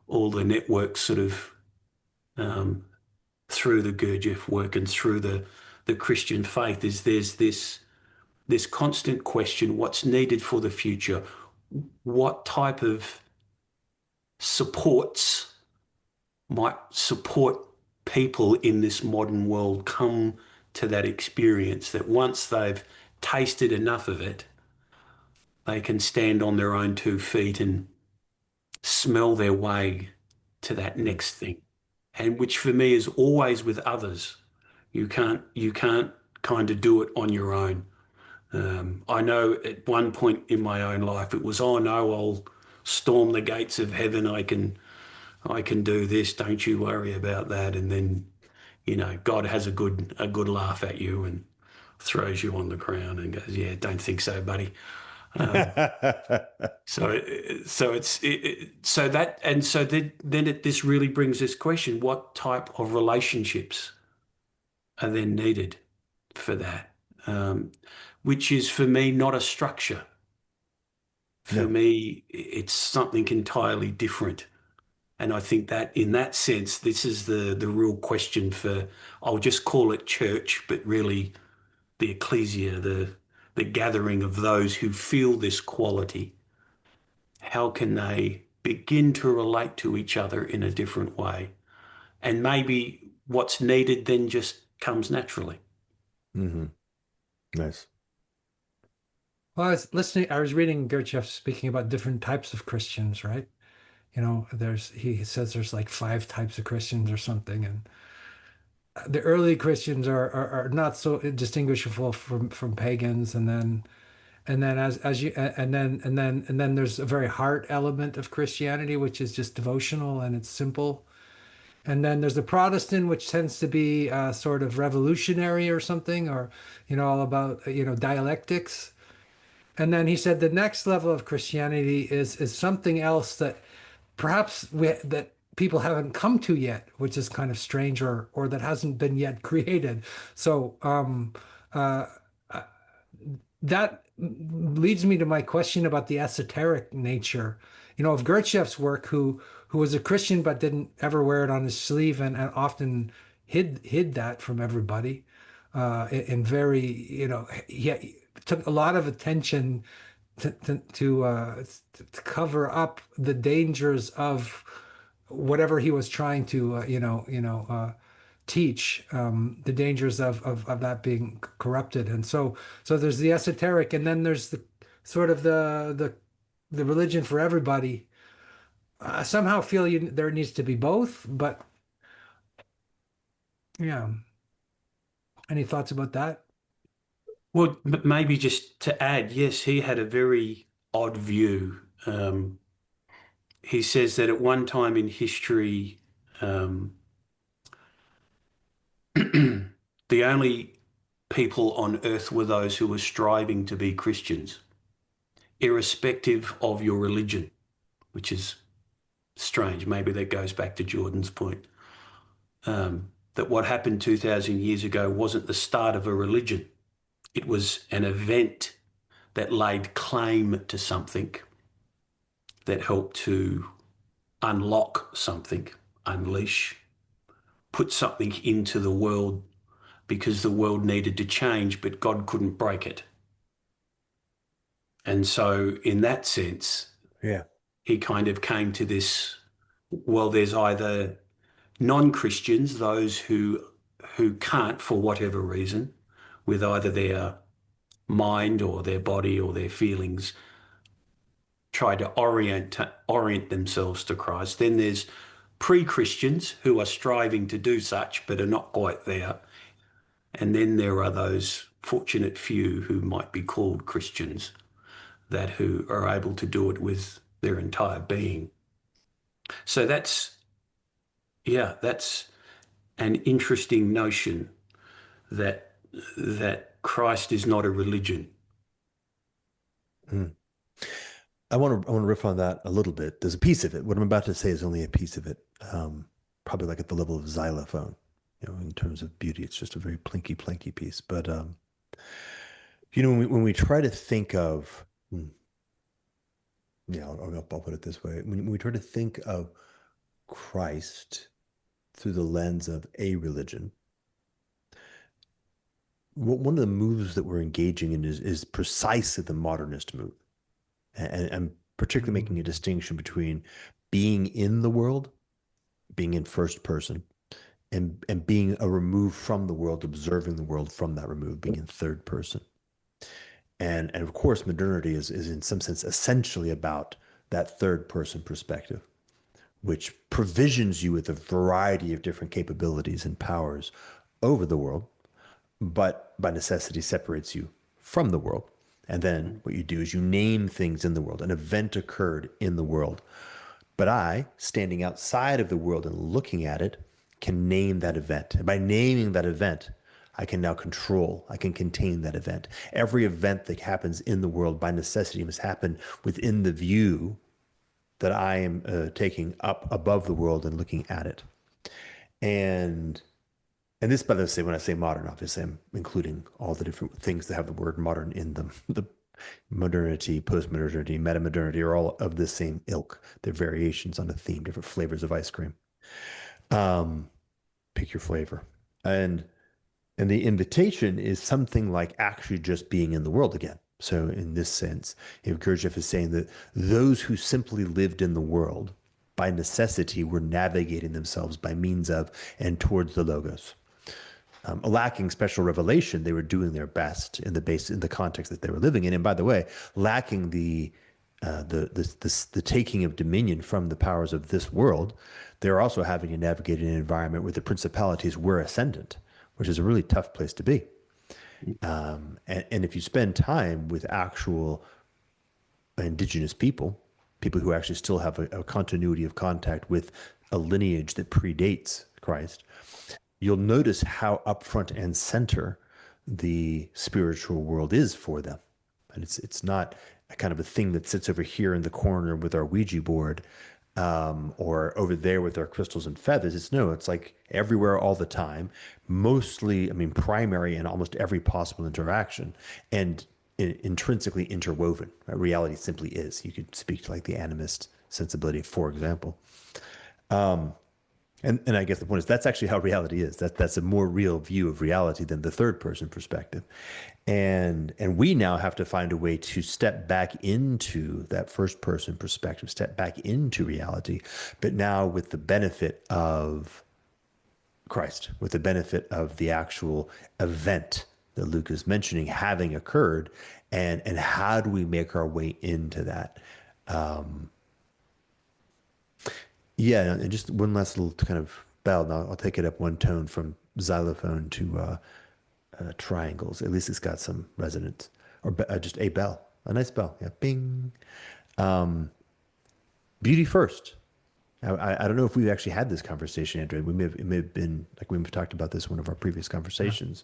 all the networks sort of through the Gurdjieff work and through the Christian faith is there's this constant question, what's needed for the future? What type of supports might support people in this modern world come to that experience, that once they've tasted enough of it, they can stand on their own 2 feet and smell their way to that next thing. And which for me is always with others. You can't kind of do it on your own. I know at one point in my own life it was, oh no, I'll storm the gates of heaven. I can do this. Don't you worry about that. And then, you know, God has a good laugh at you and throws you on the ground and goes, yeah, don't think so, buddy. This really brings this question: what type of relationships are then needed for that? Which is for me not a structure. For me, it's something entirely different. And I think that in that sense, this is the real question for, I'll just call it church, but really the ecclesia, the gathering of those who feel this quality. How can they begin to relate to each other in a different way? And maybe what's needed then just comes naturally. Mm-hmm. Nice. Well, I was reading Gurdjieff speaking about different types of Christians, right? You know, he says there's like 5 types of Christians or something, and the early Christians are not so distinguishable from pagans, and then there's a very heart element of Christianity, which is just devotional and it's simple. And then there's the Protestant, which tends to be sort of revolutionary or something, or, you know, all about, you know, dialectics. And then he said the next level of Christianity is something else that perhaps that people haven't come to yet, which is kind of strange, or that hasn't been yet created. So that leads me to my question about the esoteric nature, of Gurdjieff's work, who was a Christian but didn't ever wear it on his sleeve, and often hid that from everybody, and very, he took a lot of attention to cover up the dangers of whatever he was trying to teach, the dangers of that being corrupted. And so there's the esoteric, and then there's the sort of the religion for everybody. I somehow feel there needs to be both, but yeah. Any thoughts about that? Well, maybe just to add, yes, he had a very odd view. He says that at one time in history, the only people on earth were those who were striving to be Christians, irrespective of your religion, which is strange. Maybe that goes back to Jordan's point, that what happened 2,000 years ago wasn't the start of a religion. It was an event that laid claim to something, that helped to unlock something, unleash, put something into the world, because the world needed to change, but God couldn't break it. And so in that sense, he kind of came to this, well, there's either non-Christians, those who can't, for whatever reason, with either their mind or their body or their feelings, try to orient themselves to Christ. Then there's pre-Christians who are striving to do such but are not quite there. And then there are those fortunate few who might be called Christians, that who are able to do it with their entire being. So that's an interesting notion, that Christ is not a religion. I want to riff on that a little bit. There's a piece of it. What I'm about to say is only a piece of it, probably like at the level of xylophone. In terms of beauty, it's just a very plinky piece. But when we try to think of, I'll put it this way: when we try to think of Christ through the lens of a religion, one of the moves that we're engaging in is precisely the modernist move, and particularly making a distinction between being in the world, being in first person, and being a remove from the world, observing the world from that remove, being in third person. And of course, modernity is in some sense essentially about that third person perspective, which provisions you with a variety of different capabilities and powers over the world, but by necessity separates you from the world. And then what you do is you name things in the world. An event occurred in the world, but I, standing outside of the world and looking at it, can name that event. And by naming that event, I can now I can contain that event. Every event that happens in the world by necessity must happen within the view that I am taking up above the world and looking at it. And this, by the way, when I say modern, obviously I'm including all the different things that have the word modern in them. The modernity, postmodernity, metamodernity are all of the same ilk. They're variations on a theme, different flavors of ice cream. Pick your flavor. And the invitation is something like actually just being in the world again. So in this sense, if Gurdjieff is saying that those who simply lived in the world by necessity were navigating themselves by means of and towards the logos. Lacking special revelation, they were doing their best in the context that they were living in. And by the way, lacking the taking of dominion from the powers of this world, they're also having to navigate an environment where the principalities were ascendant, which is a really tough place to be. And if you spend time with actual indigenous people who actually still have a continuity of contact with a lineage that predates Christ, you'll notice how upfront and center the spiritual world is for them. And it's not a kind of a thing that sits over here in the corner with our Ouija board, or over there with our crystals and feathers. It's like everywhere all the time, mostly, primary in almost every possible interaction. And intrinsically interwoven. Right? Reality simply is. You could speak to like the animist sensibility, for example. And I guess the point is that's actually how reality is. That's a more real view of reality than the third person perspective. And we now have to find a way to step back into that first person perspective, step back into reality, but now with the benefit of Christ, with the benefit of the actual event that Luke is mentioning having occurred, and how do we make our way into that? Yeah, and just one last little kind of bell. And I'll take it up one tone from xylophone to triangles. At least it's got some resonance, or just a bell, a nice bell. Yeah, bing. Beauty first. I don't know if we've actually had this conversation, Andrew. It may have been like we've talked about this in one of our previous conversations,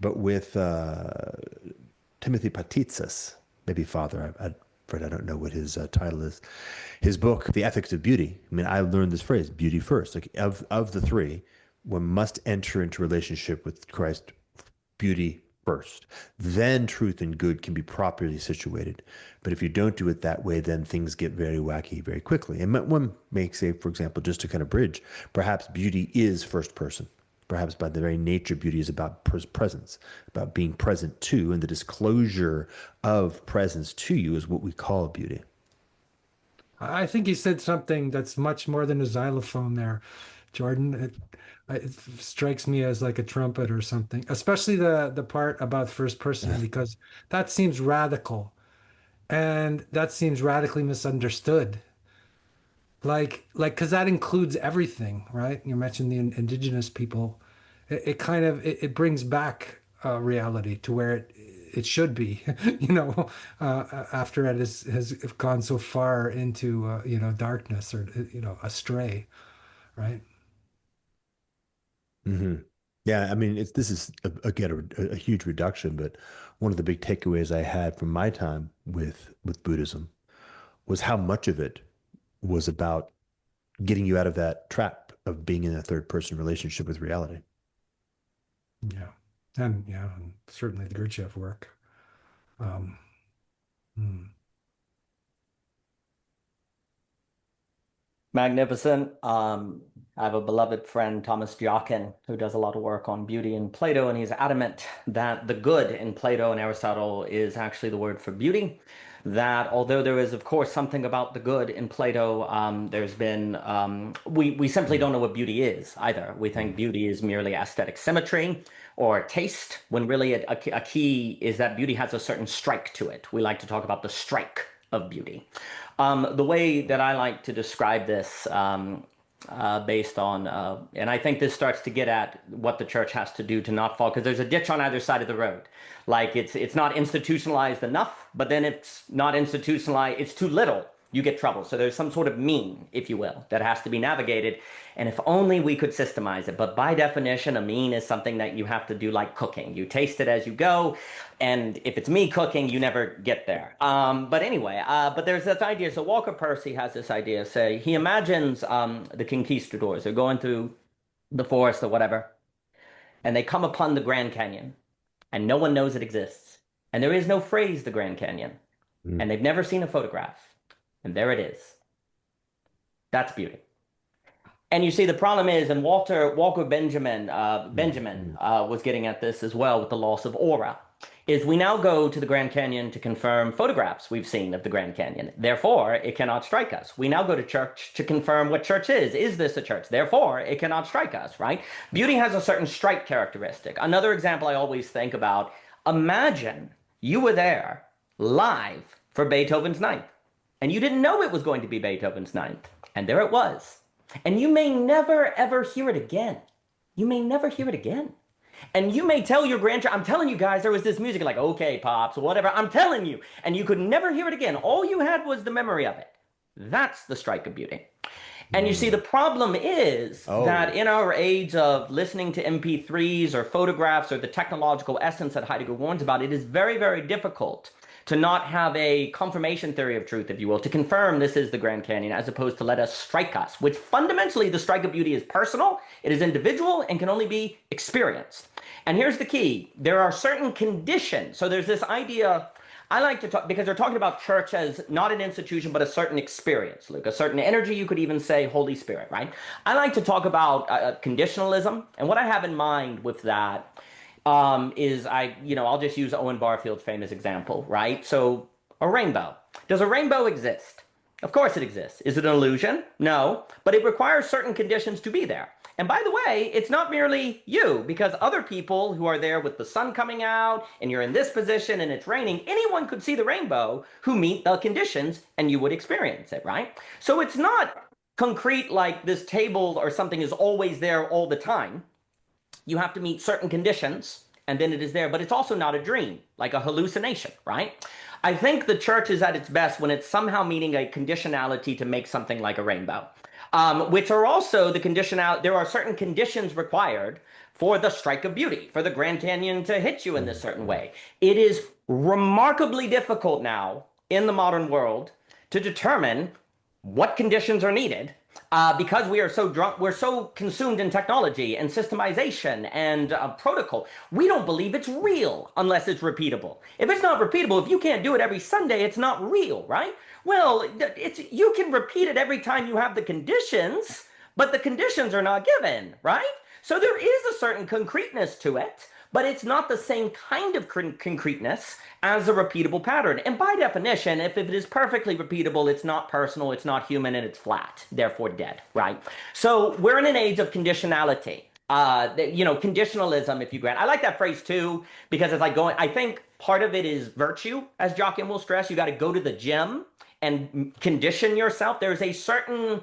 but with Timothy Patitsas, maybe Father. Fred, I don't know what his title is. His book, The Ethics of Beauty. I mean, I learned this phrase, beauty first. Like of the three, one must enter into relationship with Christ, beauty first. Then truth and good can be properly situated. But if you don't do it that way, then things get very wacky very quickly. And one may say, for example, just to kind of bridge, perhaps beauty is first person. Perhaps by the very nature, beauty is about presence, about being present to, and the disclosure of presence to you is what we call beauty. I think you said something that's much more than a xylophone there, Jordan. It strikes me as like a trumpet or something, especially the part about first person, because that seems radical, and that seems radically misunderstood. Because that includes everything, right? You mentioned the indigenous people. It kind of it brings back reality to where it should be, after it has gone so far into darkness or astray, right? Mm-hmm. Yeah, I mean, this is again a huge reduction, but one of the big takeaways I had from my time with Buddhism was how much of it was about getting you out of that trap of being in a third person relationship with reality. Yeah, and certainly the Gurdjieff work. Um, hmm. Magnificent. I have a beloved friend, Thomas Jockin, who does a lot of work on beauty in Plato, and he's adamant that the good in Plato and Aristotle is actually the word for beauty. That although there is, of course, something about the good in Plato, there's been, we simply don't know what beauty is either. We think beauty is merely aesthetic symmetry or taste, when really a key is that beauty has a certain strike to it. We like to talk about the strike of beauty. The way that I like to describe this, based on, and I think this starts to get at what the church has to do to not fall, because there's a ditch on either side of the road. Like it's not institutionalized enough, but then it's not institutionalized, it's too little, you get trouble. So there's some sort of mean, if you will, that has to be navigated. And if only we could systemize it. But by definition, a mean is something that you have to do like cooking. You taste it as you go. And if it's me cooking, you never get there. But anyway, but there's this idea. So Walker Percy has this idea. Say he imagines the conquistadors. They're going through the forest or whatever. And they come upon the Grand Canyon. And no one knows it exists. And there is no phrase, the Grand Canyon. And they've never seen a photograph. And there it is. That's beauty. And you see, the problem is, and Walker Benjamin was getting at this as well with the loss of aura, is we now go to the Grand Canyon to confirm photographs we've seen of the Grand Canyon. Therefore, it cannot strike us. We now go to church to confirm what church is. Is this a church? Therefore, it cannot strike us, right? Beauty has a certain strike characteristic. Another example I always think about, imagine you were there live for Beethoven's Ninth, and you didn't know it was going to be Beethoven's Ninth, and there it was. And you may never, ever hear it again. You may never hear it again. And you may tell your grandchild, I'm telling you guys, there was this music, like, okay, Pops, whatever, I'm telling you. And you could never hear it again. All you had was the memory of it. That's the strike of beauty. And you see, the problem is that in our age of listening to MP3s or photographs or the technological essence that Heidegger warns about, it is very, very difficult to not have a confirmation theory of truth, if you will, to confirm this is the Grand Canyon, as opposed to let us strike us, which fundamentally the strike of beauty is personal, it is individual, and can only be experienced. And here's the key. There are certain conditions. So there's this idea, I like to talk, because they're talking about church as not an institution, but a certain experience, Luke, a certain energy, you could even say Holy Spirit, right? I like to talk about conditionalism. And what I have in mind with that is I'll just use Owen Barfield's famous example, right? So a rainbow. Does a rainbow exist? Of course it exists. Is it an illusion? No, but it requires certain conditions to be there. And by the way, it's not merely you, because other people who are there with the sun coming out and you're in this position and it's raining, anyone could see the rainbow who meet the conditions and you would experience it, right? So it's not concrete like this table or something is always there all the time. You have to meet certain conditions and then it is there, but it's also not a dream, like a hallucination, right? I think the church is at its best when it's somehow meeting a conditionality to make something like a rainbow, which are also the conditionality. There are certain conditions required for the strike of beauty, for the Grand Canyon to hit you in this certain way. It is remarkably difficult now in the modern world to determine what conditions are needed because we are so drunk, we're so consumed in technology and systemization and protocol. We don't believe it's real unless it's repeatable. If it's not repeatable, if you can't do it every Sunday, it's not real, right? Well, you can repeat it every time you have the conditions, but the conditions are not given, right? So there is a certain concreteness to it, but it's not the same kind of concreteness as a repeatable pattern. And by definition, if it is perfectly repeatable, it's not personal, it's not human, and it's flat, therefore dead, right? So we're in an age of conditionality. Conditionalism, if you grant. I like that phrase too, because it's like I think part of it is virtue, as Joachim will stress. You got to go to the gym and condition yourself. There's a certain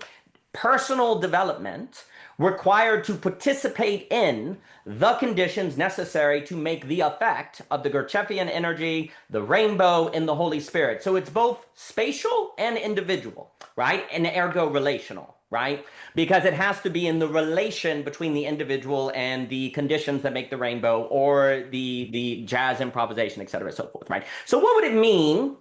personal development required to participate in the conditions necessary to make the effect of the Gurdjieffian energy, the rainbow, and the Holy Spirit. So it's both spatial and individual, right? And ergo relational, right? Because it has to be in the relation between the individual and the conditions that make the rainbow, or the jazz improvisation, et cetera, so forth, right? So what would it mean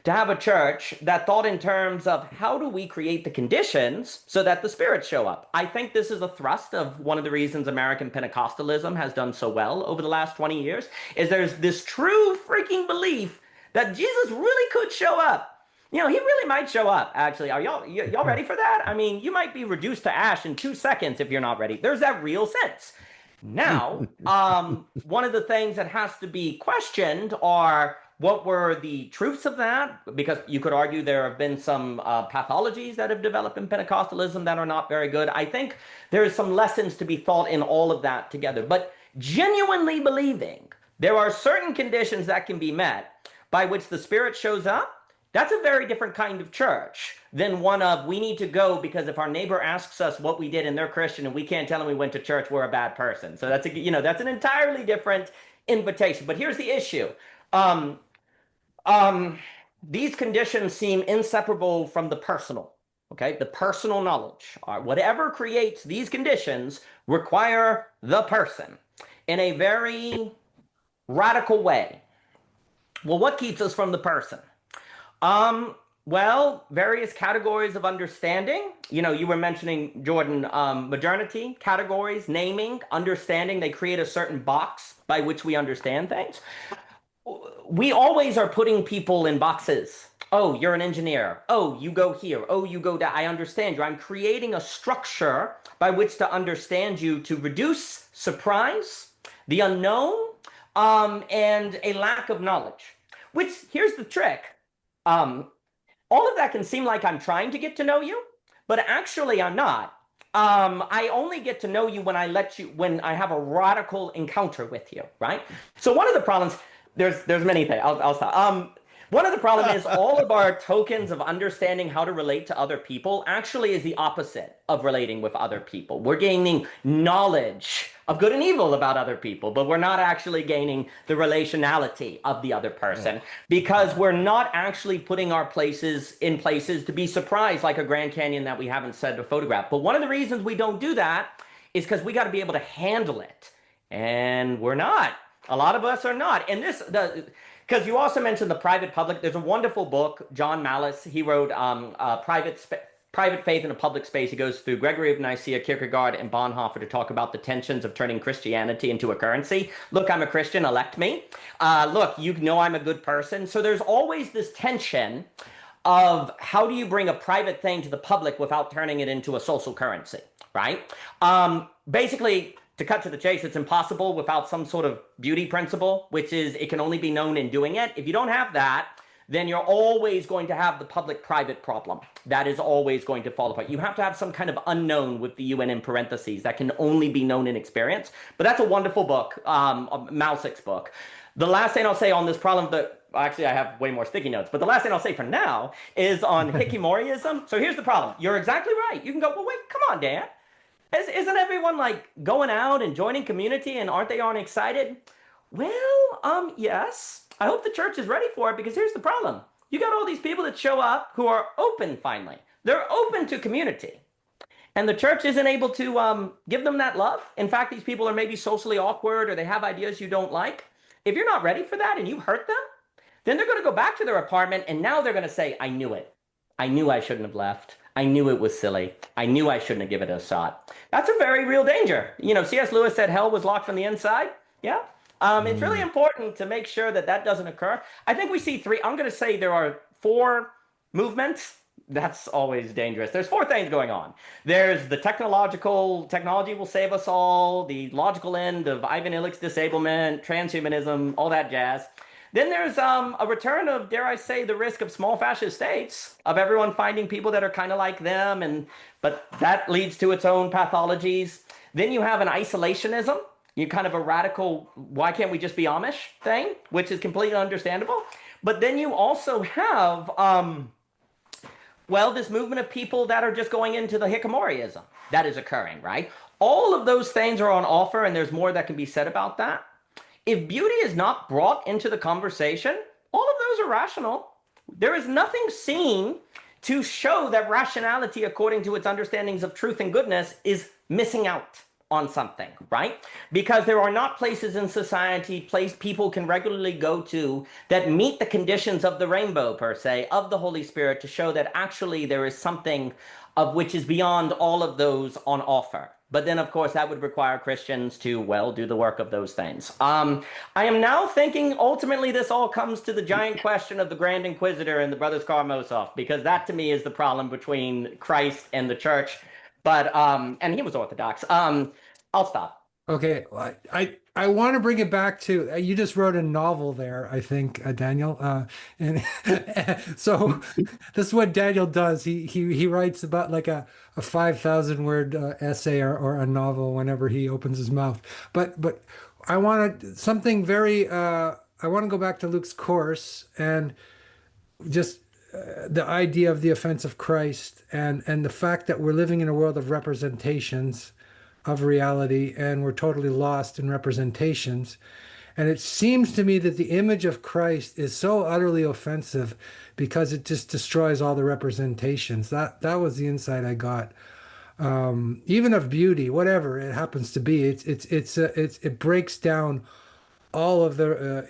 to have a church that thought in terms of how do we create the conditions so that the spirits show up? I think this is a thrust of one of the reasons American Pentecostalism has done so well over the last 20 years, is there's this true freaking belief that Jesus really could show up. You know, he really might show up, actually. Are y'all ready for that? I mean, you might be reduced to ash in 2 seconds if you're not ready. There's that real sense. Now, one of the things that has to be questioned are, what were the truths of that? Because you could argue there have been some pathologies that have developed in Pentecostalism that are not very good. I think there's some lessons to be thought in all of that together. But genuinely believing there are certain conditions that can be met by which the Spirit shows up, that's a very different kind of church than one of, we need to go because if our neighbor asks us what we did and they're Christian and we can't tell them we went to church, we're a bad person. So that's that's an entirely different invitation. But here's the issue. These conditions seem inseparable from the personal, okay? The personal knowledge. Whatever creates these conditions require the person in a very radical way. Well, what keeps us from the person? Well, various categories of understanding. You know, you were mentioning, Jordan, modernity, categories, naming, understanding. They create a certain box by which we understand things. We always are putting people in boxes. Oh, you're an engineer. Oh, you go here. Oh, you go there. I understand you. I'm creating a structure by which to understand you to reduce surprise, the unknown, and a lack of knowledge. Which, here's the trick. All of that can seem like I'm trying to get to know you, but actually I'm not. I only get to know you when I have a radical encounter with you, right? So one of the problems, there's many things. I'll stop. One of the problems is all of our tokens of understanding how to relate to other people actually is the opposite of relating with other people. We're gaining knowledge of good and evil about other people, but we're not actually gaining the relationality of the other person because we're not actually putting our places in places to be surprised like a Grand Canyon that we haven't said to photograph. But one of the reasons we don't do that is because we got to be able to handle it. And we're not. A lot of us are not. And because you also mentioned the private public. There's a wonderful book, John Malice. He wrote Private Faith in a Public Space. He goes through Gregory of Nicaea, Kierkegaard, and Bonhoeffer to talk about the tensions of turning Christianity into a currency. Look, I'm a Christian, elect me. Look, you know I'm a good person. So there's always this tension of how do you bring a private thing to the public without turning it into a social currency, right? Basically, to cut to the chase, it's impossible without some sort of beauty principle, which is it can only be known in doing it. If you don't have that, then you're always going to have the public-private problem. That is always going to fall apart. You have to have some kind of unknown with the UN in parentheses that can only be known in experience. But that's a wonderful book, Mausik's book. The last thing I'll say on this problem, actually I have way more sticky notes, but the last thing I'll say for now is on hikimoriism. So here's the problem. You're exactly right. You can go, well, wait, come on, Dan. Isn't everyone like going out and joining community and aren't they all excited? Well, yes. I hope the church is ready for it because here's the problem. You got all these people that show up who are open finally. They're open to community. And the church isn't able to give them that love. In fact, these people are maybe socially awkward or they have ideas you don't like. If you're not ready for that and you hurt them, then they're going to go back to their apartment and now they're going to say, I knew it. I knew I shouldn't have left. I knew it was silly. I knew I shouldn't have given it a shot. That's a very real danger. You know, C.S. Lewis said hell was locked from the inside. Yeah. It's really important to make sure that that doesn't occur. I think we see I'm going to say there are 4 movements. That's always dangerous. There's 4 things going on. There's the technology will save us all, the logical end of Ivan Illich's disablement, transhumanism, all that jazz. Then there's a return of, dare I say, the risk of small fascist states, of everyone finding people that are kind of like them, but that leads to its own pathologies. Then you have an isolationism. You kind of a radical, why can't we just be Amish thing, which is completely understandable. But then you also have, this movement of people that are just going into the hikimoriism that is occurring, right? All of those things are on offer, and there's more that can be said about that. If beauty is not brought into the conversation, all of those are rational. There is nothing seen to show that rationality, according to its understandings of truth and goodness, is missing out on something, right? Because there are not places in society, people can regularly go to that meet the conditions of the rainbow, per se, of the Holy Spirit, to show that actually there is something of which is beyond all of those on offer. But then, of course, that would require Christians to, do the work of those things. I am now thinking, ultimately, this all comes to the giant question of the Grand Inquisitor and the Brothers Karamazov, because that, to me, is the problem between Christ and the church. But, and he was Orthodox. I'll stop. Okay, I want to bring it back to, you just wrote a novel there, I think, Daniel. And so this is what Daniel does. He writes about like a 5,000 word essay or a novel whenever he opens his mouth. But I want something very, I want to go back to Luke's course and just the idea of the offense of Christ and the fact that we're living in a world of representations of reality and we're totally lost in representations. And it seems to me that the image of Christ is so utterly offensive because it just destroys all the representations. That was the insight I got. Even of beauty, whatever it happens to be, it breaks down all of the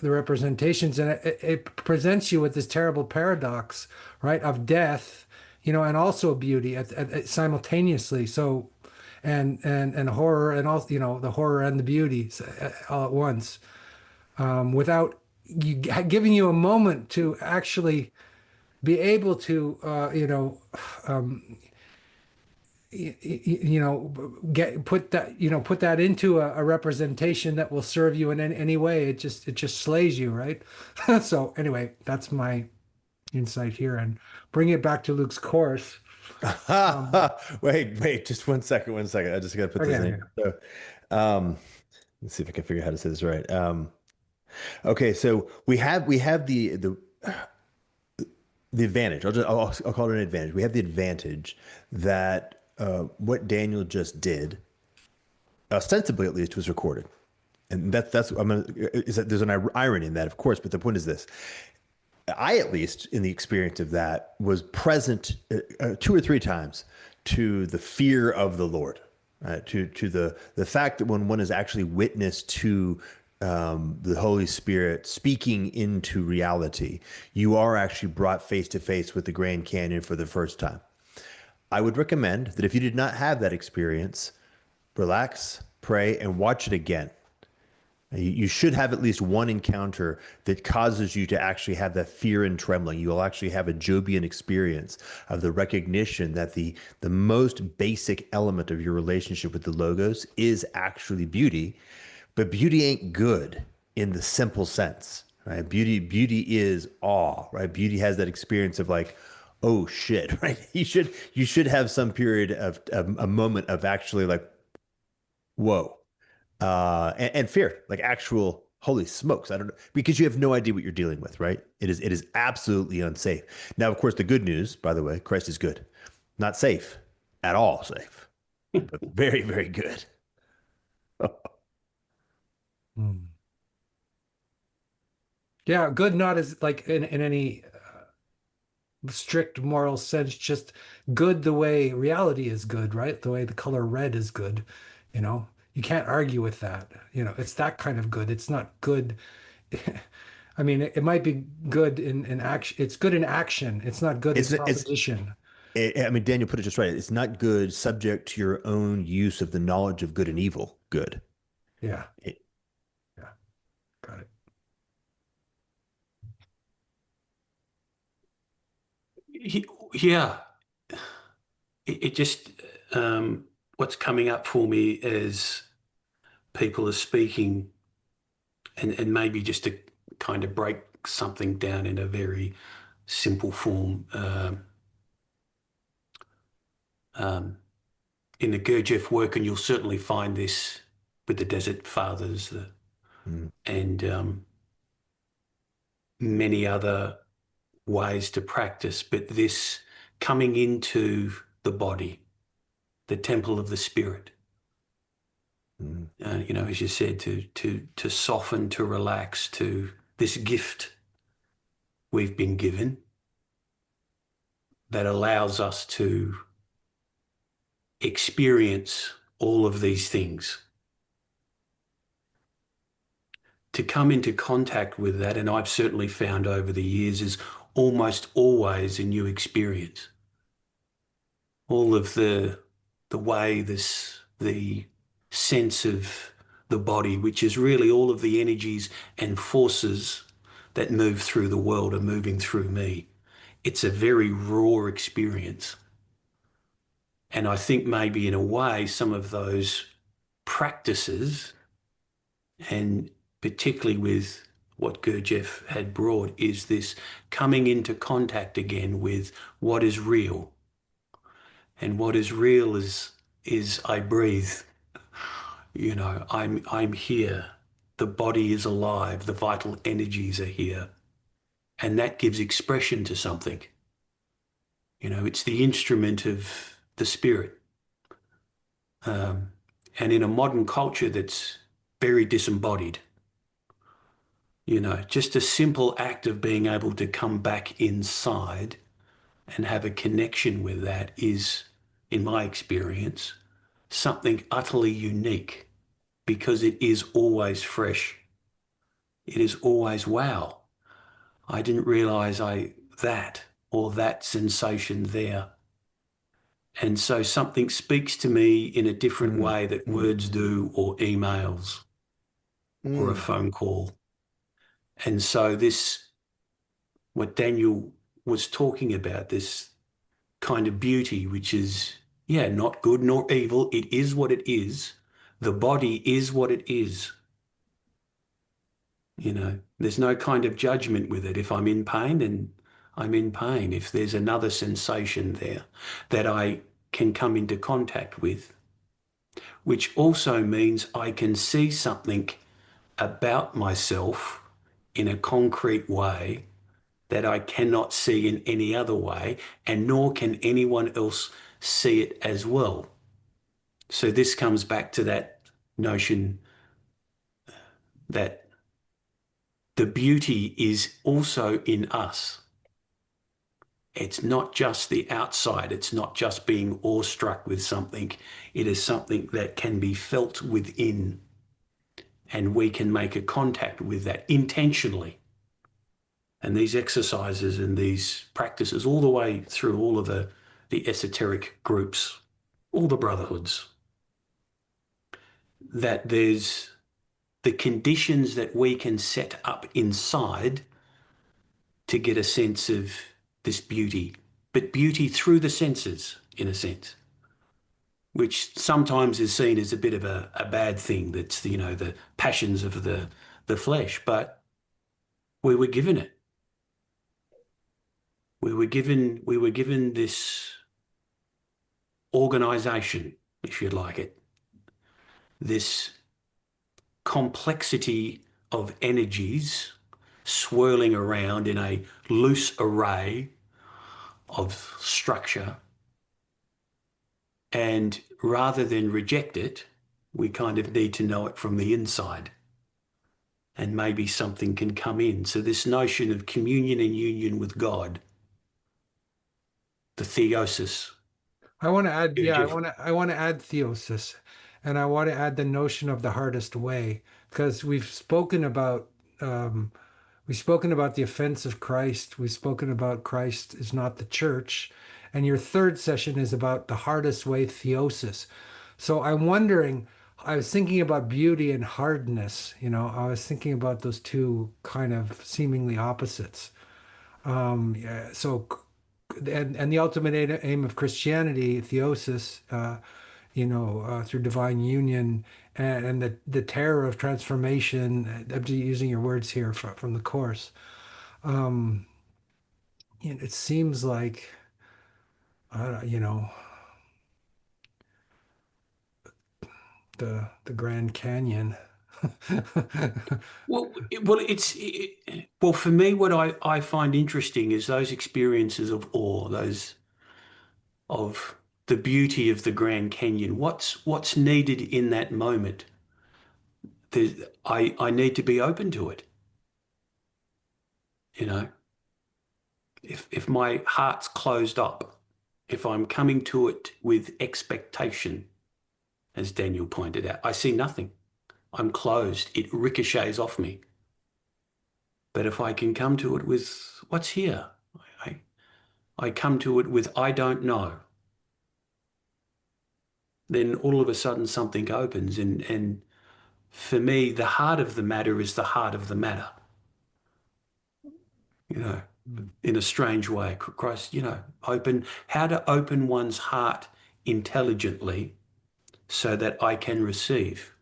the representations, and it presents you with this terrible paradox, right, of death, and also beauty simultaneously. So, and horror, and also the horror and the beauty all at once, without giving you a moment to actually be able to put that into a representation that will serve you in any way. It just slays you, right? So anyway, that's my insight here, and bring it back to Luke's course. Wait, just one second. I just got to put this in. So, let's see if I can figure out how to say this right. Okay, so we have the advantage. I'll call it an advantage. We have the advantage that what Daniel just did, ostensibly at least, was recorded, and there's an irony in that, of course. But the point is this: I, at least in the experience of that, was present 2 or 3 times to the fear of the Lord, to the fact that when one is actually witness to the Holy Spirit speaking into reality, you are actually brought face to face with the Grand Canyon for the first time. I would recommend that if you did not have that experience, relax, pray, and watch it again. You should have at least one encounter that causes you to actually have that fear and trembling. You will actually have a Jobian experience of the recognition that the most basic element of your relationship with the Logos is actually beauty, but beauty ain't good in the simple sense, right? Beauty is awe, right? Beauty has that experience of like, oh shit, right? You should have some period of a moment of actually like, whoa. And fear, like actual holy smokes. I don't know, because you have no idea what you're dealing with, right? It is absolutely unsafe. Now, of course, the good news, by the way, Christ is good, not safe at all safe, but very, very good. Hmm. Yeah, good not as like in any strict moral sense, just good the way reality is good, right? The way the color red is good, you know. You can't argue with that. You know, it's that kind of good. It's not good. I mean, it might be good in action. It's good in action. It's not good in It's proposition. I mean, Daniel put it just right. It's not good subject to your own use of the knowledge of good and evil. Good. Yeah, It- yeah, got it. Yeah, it just what's coming up for me as people are speaking, and maybe just to kind of break something down in a very simple form. Um, in the Gurdjieff work, and you'll certainly find this with the Desert Fathers mm, and many other ways to practice, but this coming into the body, the temple of the spirit, mm, as you said, to soften, to relax, to this gift we've been given that allows us to experience all of these things. To come into contact with that, and I've certainly found over the years, is almost always a new experience. All of the way the sense of the body, which is really all of the energies and forces that move through the world, are moving through me. It's a very raw experience. And I think maybe in a way, some of those practices, and particularly with what Gurdjieff had brought, is this coming into contact again with what is real. And what is real is I breathe. I'm here. The body is alive. The vital energies are here. And that gives expression to something. It's the instrument of the spirit. Um, and in a modern culture that's very disembodied, just a simple act of being able to come back inside and have a connection with that is, in my experience, something utterly unique because it is always fresh. It is always, wow, I didn't realize that or that sensation there. And so something speaks to me in a different mm, way that mm, words do, or emails, or a mm, phone call. And so what Daniel was talking about, this kind of beauty, which is, yeah, not good nor evil. It is what it is. The body is what it is. There's no kind of judgment with it. If I'm in pain, then I'm in pain. If there's another sensation there that I can come into contact with, which also means I can see something about myself in a concrete way that I cannot see in any other way, and nor can anyone else see it as well. So this comes back to that notion that the beauty is also in us. It's not just the outside. It's not just being awestruck with something. It is something that can be felt within. and we can make a contact with that intentionally. And these exercises and these practices all the way through all of the esoteric groups, all the brotherhoods, that there's the conditions that we can set up inside to get a sense of this beauty, but beauty through the senses, in a sense, which sometimes is seen as a bit of a bad thing. That's the passions of the flesh, but we were given it. We were given this organization, if you like it, this complexity of energies swirling around in a loose array of structure. And rather than reject it, we kind of need to know it from the inside. And maybe something can come in. So this notion of communion and union with God, the theosis. I want to add, Yeah, yeah, Jeff. I want to add theosis, and I want to add the notion of the hardest way, because we've spoken about the offense of Christ. We've spoken about Christ is not the church, and your third session is about the hardest way, theosis. So I'm wondering, I was thinking about beauty and hardness. I was thinking about those two kind of seemingly opposites. Yeah, so, and the ultimate aim of Christianity, theosis, through divine union and the terror of transformation. I'm just using your words here from the course. Um, it seems like, the Grand Canyon. Well, for me, what I find interesting is those experiences of awe, those of the beauty of the Grand Canyon. What's needed in that moment? I need to be open to it. If my heart's closed up, if I'm coming to it with expectation, as Daniel pointed out, I see nothing. I'm closed. It ricochets off me. But if I can come to it with what's here, I come to it with I don't know, then all of a sudden something opens. And for me, the heart of the matter is the heart of the matter. In a strange way, Christ, how to open one's heart intelligently so that I can receive.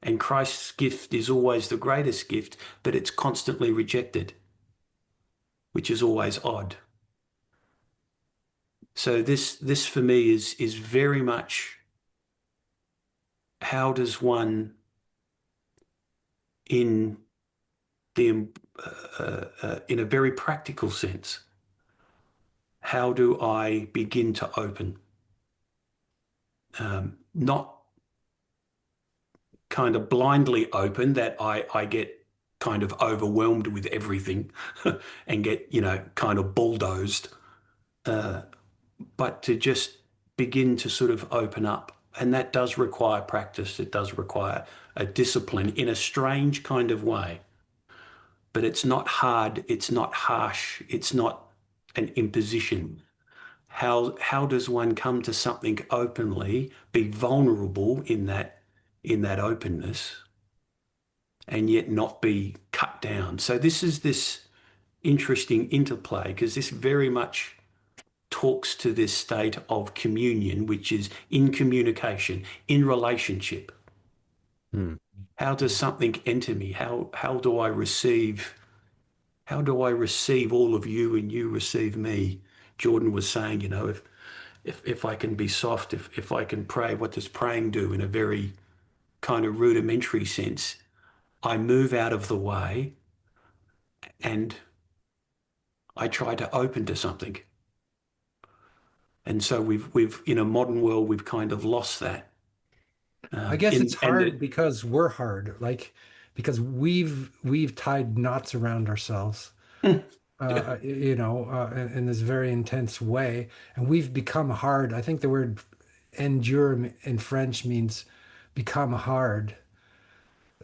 And Christ's gift is always the greatest gift, but it's constantly rejected, which is always odd. So this for me is very much, how does one in a very practical sense, how do I begin to open? Not kind of blindly open that I get kind of overwhelmed with everything and get, kind of bulldozed, but to just begin to sort of open up. And that does require practice. It does require a discipline in a strange kind of way. But it's not hard. It's not harsh. It's not an imposition. How does one come to something openly, be vulnerable in that openness, and yet not be cut down? So this is this interesting interplay, because this very much talks to this state of communion, which is in communication, in relationship. How does something enter me? How do I receive? How do I receive all of you and you receive me? Jordan was saying, if I can be soft, if I can pray, what does praying do in a very kind of rudimentary sense? I move out of the way and I try to open to something. And so we've in a modern world, we've kind of lost that. I guess it's hard because we're hard, because we've tied knots around ourselves, in this very intense way, and we've become hard. I think the word endure in French means become hard.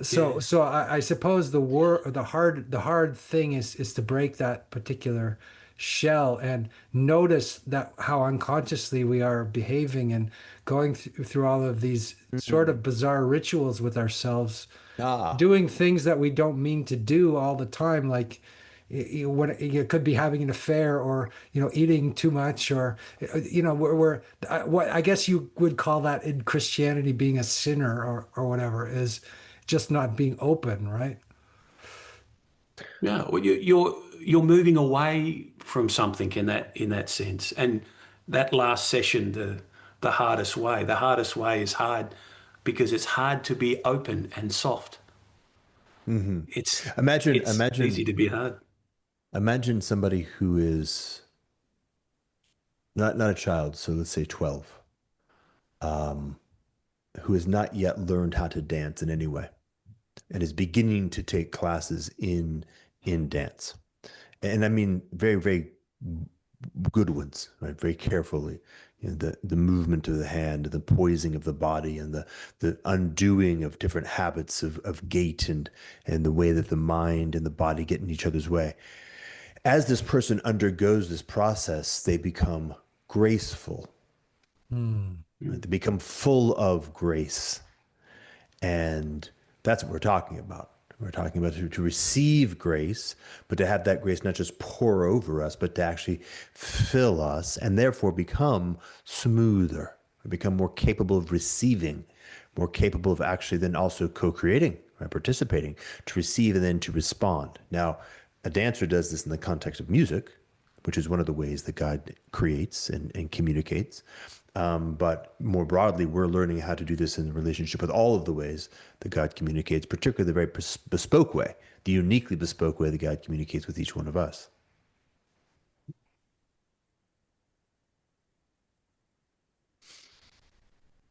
So, I suppose the hard thing is to break that particular shell and notice that how unconsciously we are behaving and going through all of these sort of bizarre rituals with ourselves, Ah, doing things that we don't mean to do all the time, like when you could be having an affair or eating too much or we're what I guess you would call that in Christianity being a sinner or whatever is just not being open, right? Yeah, well, you're moving away from something in that sense. And that last session, the hardest way. The hardest way is hard because it's hard to be open and soft. It's imagine, it's easy to be hard. imagine somebody who is not a child, so let's say 12, who has not yet learned how to dance in any way and is beginning to take classes in dance. And I mean very, very good ones, right? Very carefully. The movement of the hand, the poising of the body, and the undoing of different habits of gait and the way that the mind and the body get in each other's way. As this person undergoes this process, they become graceful. Right? They become full of grace. And that's what we're talking about. We're talking about to receive grace, but to have that grace not just pour over us, but to actually fill us and therefore become smoother, become more capable of receiving, more capable of actually then also co-creating, right? Participating, to receive and then to respond. Now, a dancer does this in the context of music, which is one of the ways that God creates and communicates. But more broadly, we're learning how to do this in relationship with all of the ways that God communicates, particularly the very bespoke way, the uniquely bespoke way that God communicates with each one of us.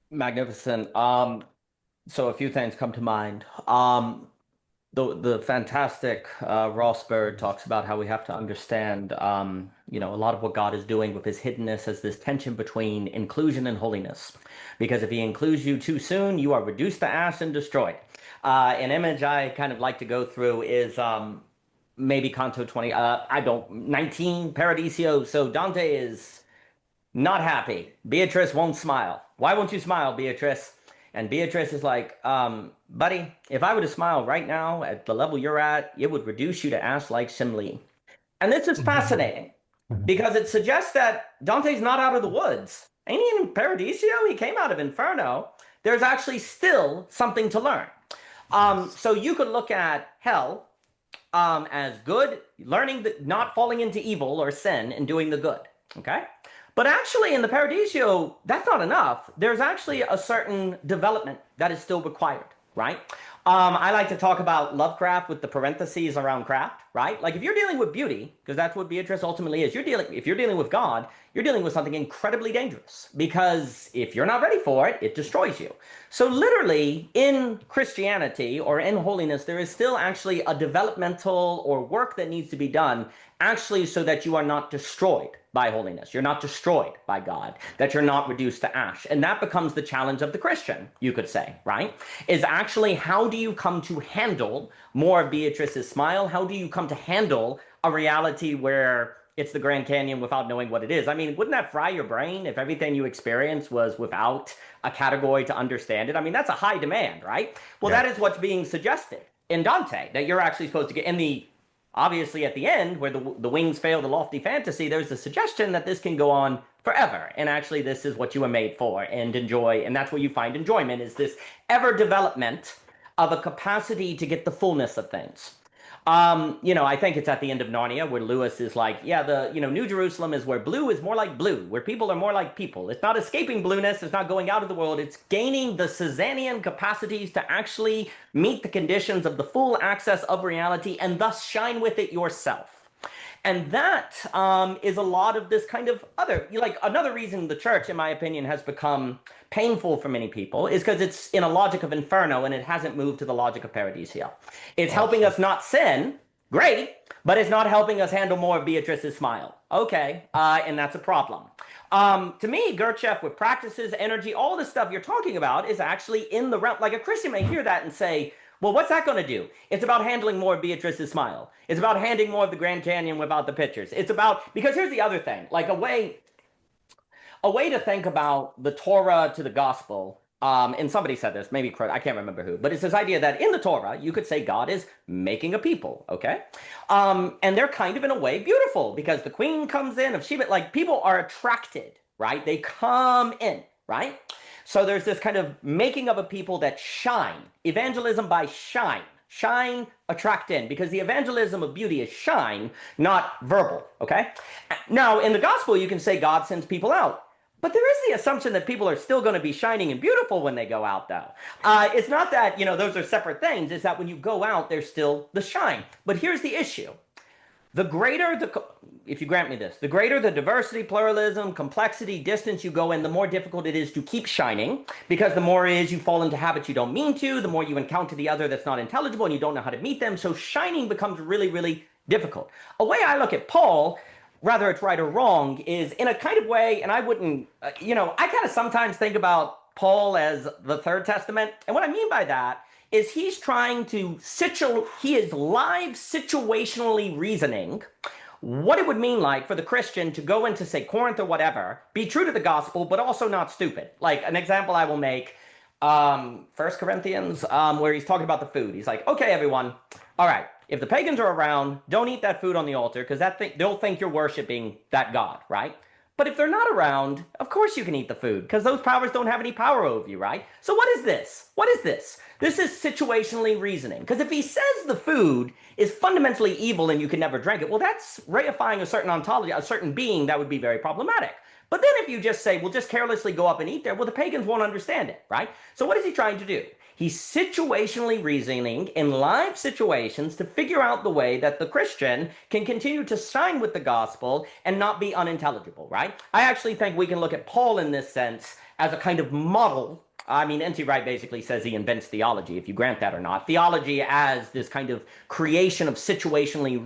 Magnificent. So a few things come to mind. The fantastic Ross Bird talks about how we have to understand, a lot of what God is doing with his hiddenness as this tension between inclusion and holiness. Because if he includes you too soon, you are reduced to ash and destroyed. An image I kind of like to go through is maybe Canto 20, 19, Paradiso. So Dante is not happy. Beatrice won't smile. Why won't you smile, Beatrice? And Beatrice is like, buddy, if I were to smile right now at the level you're at, it would reduce you to ash like Simli. And this is fascinating because it suggests that Dante's not out of the woods. Ain't he in Paradiso? He came out of Inferno. There's actually still something to learn. So you could look at hell as good, learning not falling into evil or sin and doing the good. Okay? But actually, in the Paradiso, that's not enough. There's actually a certain development that is still required, right? I like to talk about Lovecraft with the parentheses around craft, right? Like if you're dealing with beauty, because that's what Beatrice ultimately is, if you're dealing with God, you're dealing with something incredibly dangerous because if you're not ready for it, it destroys you. So literally in Christianity or in holiness, there is still actually a developmental or work that needs to be done actually so that you are not destroyed by holiness. You're not destroyed by God, that you're not reduced to ash. And that becomes the challenge of the Christian, you could say, right? Is actually how do you come to handle more of Beatrice's smile? How do you come to handle a reality where it's the Grand Canyon without knowing what it is? I mean, wouldn't that fry your brain if everything you experience was without a category to understand it? I mean, that's a high demand, right? Well, Yeah. that is what's being suggested in Dante, that you're actually supposed to get in the obviously, at the end, where the wings fail the lofty fantasy, there's the suggestion that this can go on forever. And actually, this is what you were made for and enjoy. And that's where you find enjoyment, is this ever development of a capacity to get the fullness of things. I think it's at the end of Narnia where Lewis is like, yeah, New Jerusalem is where blue is more like blue, where people are more like people. It's not escaping blueness. It's not going out of the world. It's gaining the Cezannean capacities to actually meet the conditions of the full access of reality and thus shine with it yourself. And that is a lot of this kind of another reason the church, in my opinion, has become painful for many people is because it's in a logic of Inferno and it hasn't moved to the logic of Paradiso. It's helping us not sin, great, but it's not helping us handle more of Beatrice's smile. Okay, and that's a problem. To me, Gurdjieff, with practices, energy, all the stuff you're talking about is actually in the realm. Like a Christian may hear that and say, Well, what's that going to do? It's about handling more of Beatrice's smile. It's about handling more of the Grand Canyon without the pictures. It's about, because here's the other thing, like a way to think about the Torah to the gospel. And somebody said this, maybe I can't remember who, but it's this idea that in the Torah, you could say God is making a people, okay? And they're kind of in a way beautiful because the queen comes in of Sheba, like people are attracted, right? They come in, right? So there's this kind of making of a people that shine, evangelism by shine. Shine, attract in, because the evangelism of beauty is shine, not verbal, okay? Now, in the gospel, you can say God sends people out. But there is the assumption that people are still going to be shining and beautiful when they go out, though. It's not that, those are separate things. It's that when you go out, there's still the shine. But here's the issue. The greater if you grant me this, the greater the diversity, pluralism, complexity, distance you go in, the more difficult it is to keep shining, because the more it is you fall into habits you don't mean to, the more you encounter the other that's not intelligible and you don't know how to meet them. So shining becomes really, really difficult. A way I look at Paul, whether it's right or wrong, is in a kind of way, and I wouldn't, I kind of sometimes think about Paul as the Third Testament. And what I mean by that is he's trying to, he is live situationally reasoning what it would mean like for the Christian to go into, say, Corinth or whatever, be true to the gospel, but also not stupid. Like an example I will make, 1 Corinthians, where he's talking about the food. He's like, okay, everyone, all right, if the pagans are around, don't eat that food on the altar because they'll think you're worshiping that God, right? But if they're not around, of course you can eat the food because those powers don't have any power over you, right? So what is this? What is this? This is situationally reasoning. Because if he says the food is fundamentally evil and you can never drink it, well, that's reifying a certain ontology, a certain being that would be very problematic. But then if you just say, well, just carelessly go up and eat there, well, the pagans won't understand it, right? So what is he trying to do? He's situationally reasoning in live situations to figure out the way that the Christian can continue to shine with the gospel and not be unintelligible, right? I actually think we can look at Paul in this sense as a kind of model. I mean, N.T. Wright basically says he invents theology, if you grant that or not. Theology as this kind of creation of situationally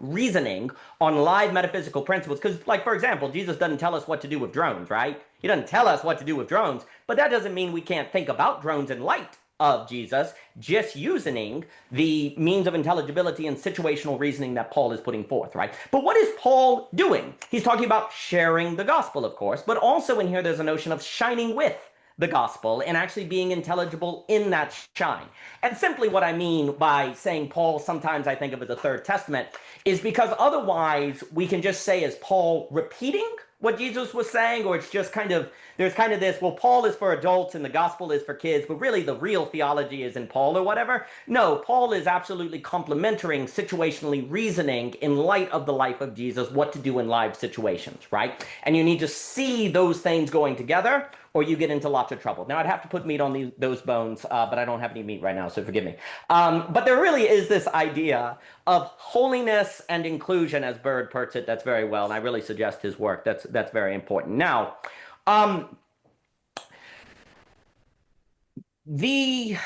reasoning on live metaphysical principles. Because, like, for example, Jesus doesn't tell us what to do with drones, right? He doesn't tell us what to do with drones, but that doesn't mean we can't think about drones in light of Jesus, just using the means of intelligibility and situational reasoning that Paul is putting forth, right? But what is Paul doing? He's talking about sharing the gospel, of course, but also in here there's a notion of shining with the gospel and actually being intelligible in that shine. And simply what I mean by saying Paul sometimes I think of as a Third Testament is because otherwise we can just say, is Paul repeating what Jesus was saying, or it's just kind of, there's kind of this, well, Paul is for adults and the gospel is for kids, but really the real theology is in Paul or whatever. No, Paul is absolutely complementing situationally reasoning in light of the life of Jesus, what to do in live situations, right? And you need to see those things going together or you get into lots of trouble. Now, I'd have to put meat on those bones, but I don't have any meat right now, so forgive me. But there really is this idea of holiness and inclusion, as Bird puts it, that's very well, and I really suggest his work. That's very important. Now, the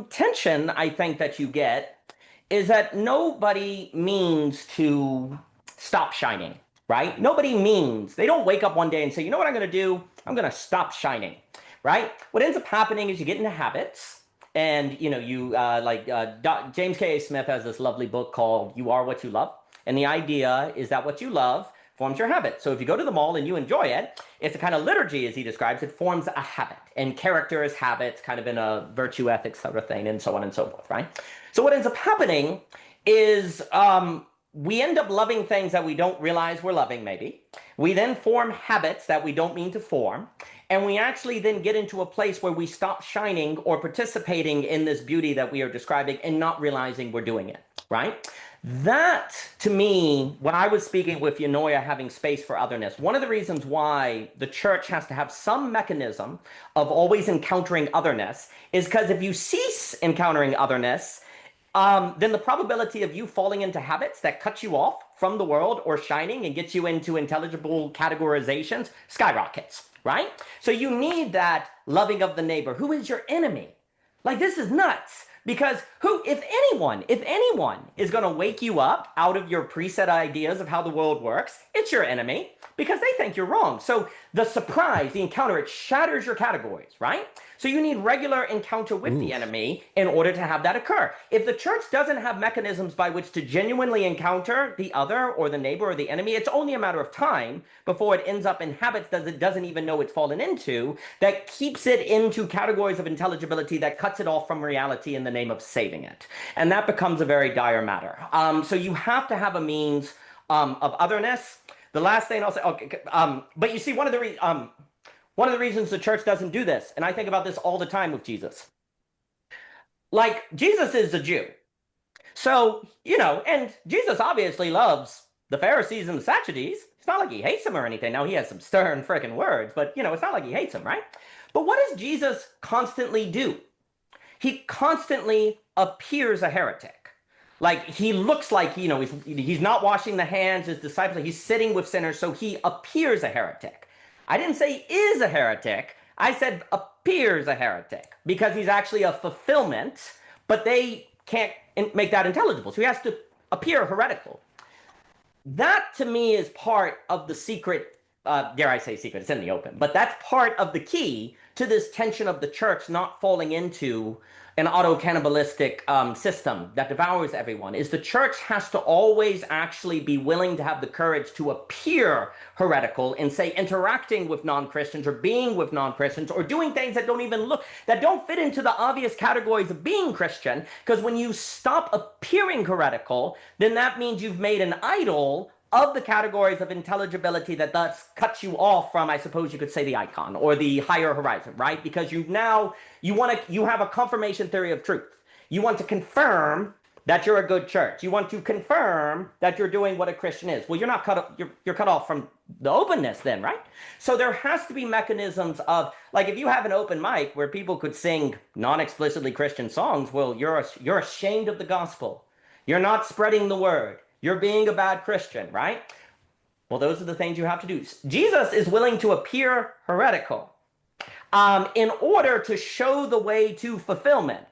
tension I think that you get is that nobody means to stop shining, right? Nobody means, they don't wake up one day and say, you know what I'm going to do? I'm going to stop shining, right? What ends up happening is you get into habits and, James K.A. Smith has this lovely book called You Are What You Love. And the idea is that what you love forms your habit. So if you go to the mall and you enjoy it, it's a kind of liturgy, as he describes, it forms a habit. And character is habit, kind of in a virtue ethics sort of thing, and so on and so forth, right? So what ends up happening is we end up loving things that we don't realize we're loving, maybe. We then form habits that we don't mean to form. And we actually then get into a place where we stop shining or participating in this beauty that we are describing and not realizing we're doing it, right? That, to me, when I was speaking with Eunoia having space for otherness, one of the reasons why the church has to have some mechanism of always encountering otherness is because if you cease encountering otherness, then the probability of you falling into habits that cut you off from the world or shining and gets you into intelligible categorizations skyrockets, right? So you need that loving of the neighbor. Who is your enemy? Like, this is nuts. Because if anyone is going to wake you up out of your preset ideas of how the world works, it's your enemy, because they think you're wrong. So the surprise, the encounter, it shatters your categories, right? So you need regular encounter with the enemy in order to have that occur. If the church doesn't have mechanisms by which to genuinely encounter the other or the neighbor or the enemy, it's only a matter of time before it ends up in habits that it doesn't even know it's fallen into, that keeps it into categories of intelligibility that cuts it off from reality in the name of saving it. And that becomes a very dire matter. So you have to have a means of otherness. The last thing I'll say, okay, but you see, one of the reasons the church doesn't do this, and I think about this all the time with Jesus, like Jesus is a Jew. So, and Jesus obviously loves the Pharisees and the Sadducees. It's not like he hates them or anything. Now, he has some stern freaking words, but, it's not like he hates them, right? But what does Jesus constantly do? He constantly appears a heretic. Like, he looks like, he's not washing the hands, his disciples, he's sitting with sinners, so he appears a heretic. I didn't say he is a heretic. I said appears a heretic, because he's actually a fulfillment, but they can't make that intelligible. So he has to appear heretical. That, to me, is part of the secret, dare I say secret, it's in the open, but that's part of the key to this tension of the church not falling into an auto-cannibalistic system that devours everyone, is the church has to always actually be willing to have the courage to appear heretical in, say, interacting with non-Christians or being with non-Christians or doing things that don't fit into the obvious categories of being Christian. Because when you stop appearing heretical, then that means you've made an idol of the categories of intelligibility that thus cuts you off from, I suppose you could say, the icon or the higher horizon, right? Because you have a confirmation theory of truth. You want to confirm that you're a good church. You want to confirm that you're doing what a Christian is. Well, you're cut off from the openness then, right? So there has to be mechanisms of, like, if you have an open mic where people could sing non-explicitly Christian songs, well, you're ashamed of the gospel. You're not spreading the word. You're being a bad Christian, right? Well, those are the things you have to do. Jesus is willing to appear heretical in order to show the way to fulfillment.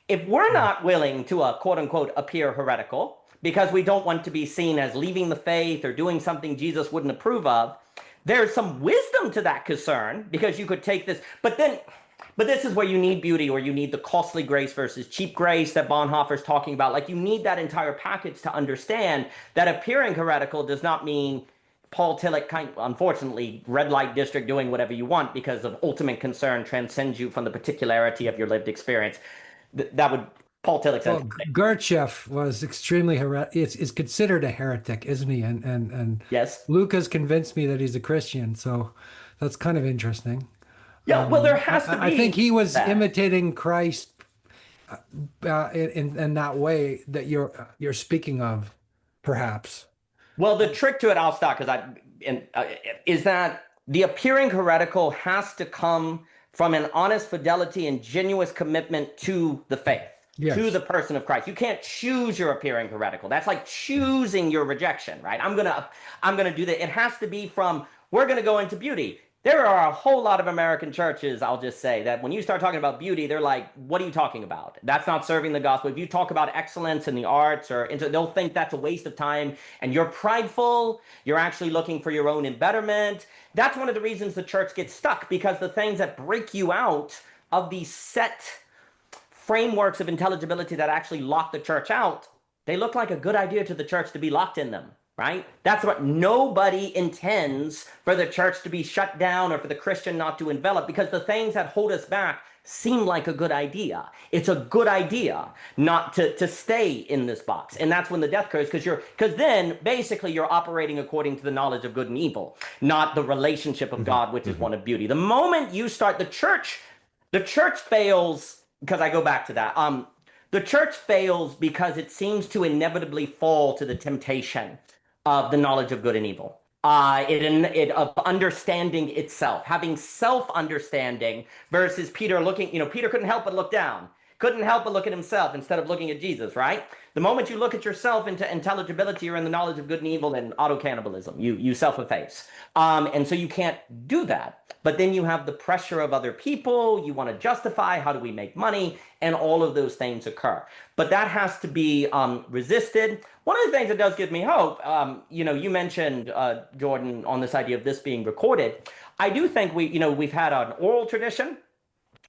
If we're not willing to, quote unquote, appear heretical because we don't want to be seen as leaving the faith or doing something Jesus wouldn't approve of, there's some wisdom to that concern, because you could take this, but this is where you need beauty, or you need the costly grace versus cheap grace that Bonhoeffer's talking about. Like, you need that entire package to understand that appearing heretical does not mean Paul Tillich, unfortunately, red light district, doing whatever you want because of ultimate concern transcends you from the particularity of your lived experience. That would, Paul Tillich says. Well, Gurdjieff was extremely is considered a heretic, isn't he? And yes, Luke has convinced me that he's a Christian, so that's kind of interesting. Yeah, well, there has to be. I think he was imitating Christ in that way that you're speaking of, perhaps. Well, the trick to it, I'll stop, is that the appearing heretical has to come from an honest fidelity and genuine commitment to the faith, yes, to the person of Christ. You can't choose your appearing heretical. That's like choosing your rejection, right? I'm gonna do that. It has to be from, we're gonna go into beauty. There are a whole lot of American churches, I'll just say, that when you start talking about beauty, they're like, what are you talking about? That's not serving the gospel. If you talk about excellence in the arts, they'll think that's a waste of time, and you're prideful, you're actually looking for your own embetterment. That's one of the reasons the church gets stuck, because the things that break you out of these set frameworks of intelligibility that actually lock the church out, they look like a good idea to the church to be locked in them. Right? That's what nobody intends, for the church to be shut down or for the Christian not to envelop, because the things that hold us back seem like a good idea. It's a good idea not to stay in this box. And that's when the death occurs, because then basically you're operating according to the knowledge of good and evil, not the relationship of God, which is one of beauty. The moment you start, the church fails, because I go back to that. The church fails because it seems to inevitably fall to the temptation of the knowledge of good and evil, of understanding itself, having self-understanding versus Peter looking, Peter couldn't help but look down. couldn't help but look at himself instead of looking at Jesus, right? The moment you look at yourself into intelligibility or in the knowledge of good and evil and auto-cannibalism, you self-efface. And so you can't do that. But then you have the pressure of other people. You want to justify, how do we make money? And all of those things occur. But that has to be resisted. One of the things that does give me hope, you mentioned, Jordan, on this idea of this being recorded. I do think we've had an oral tradition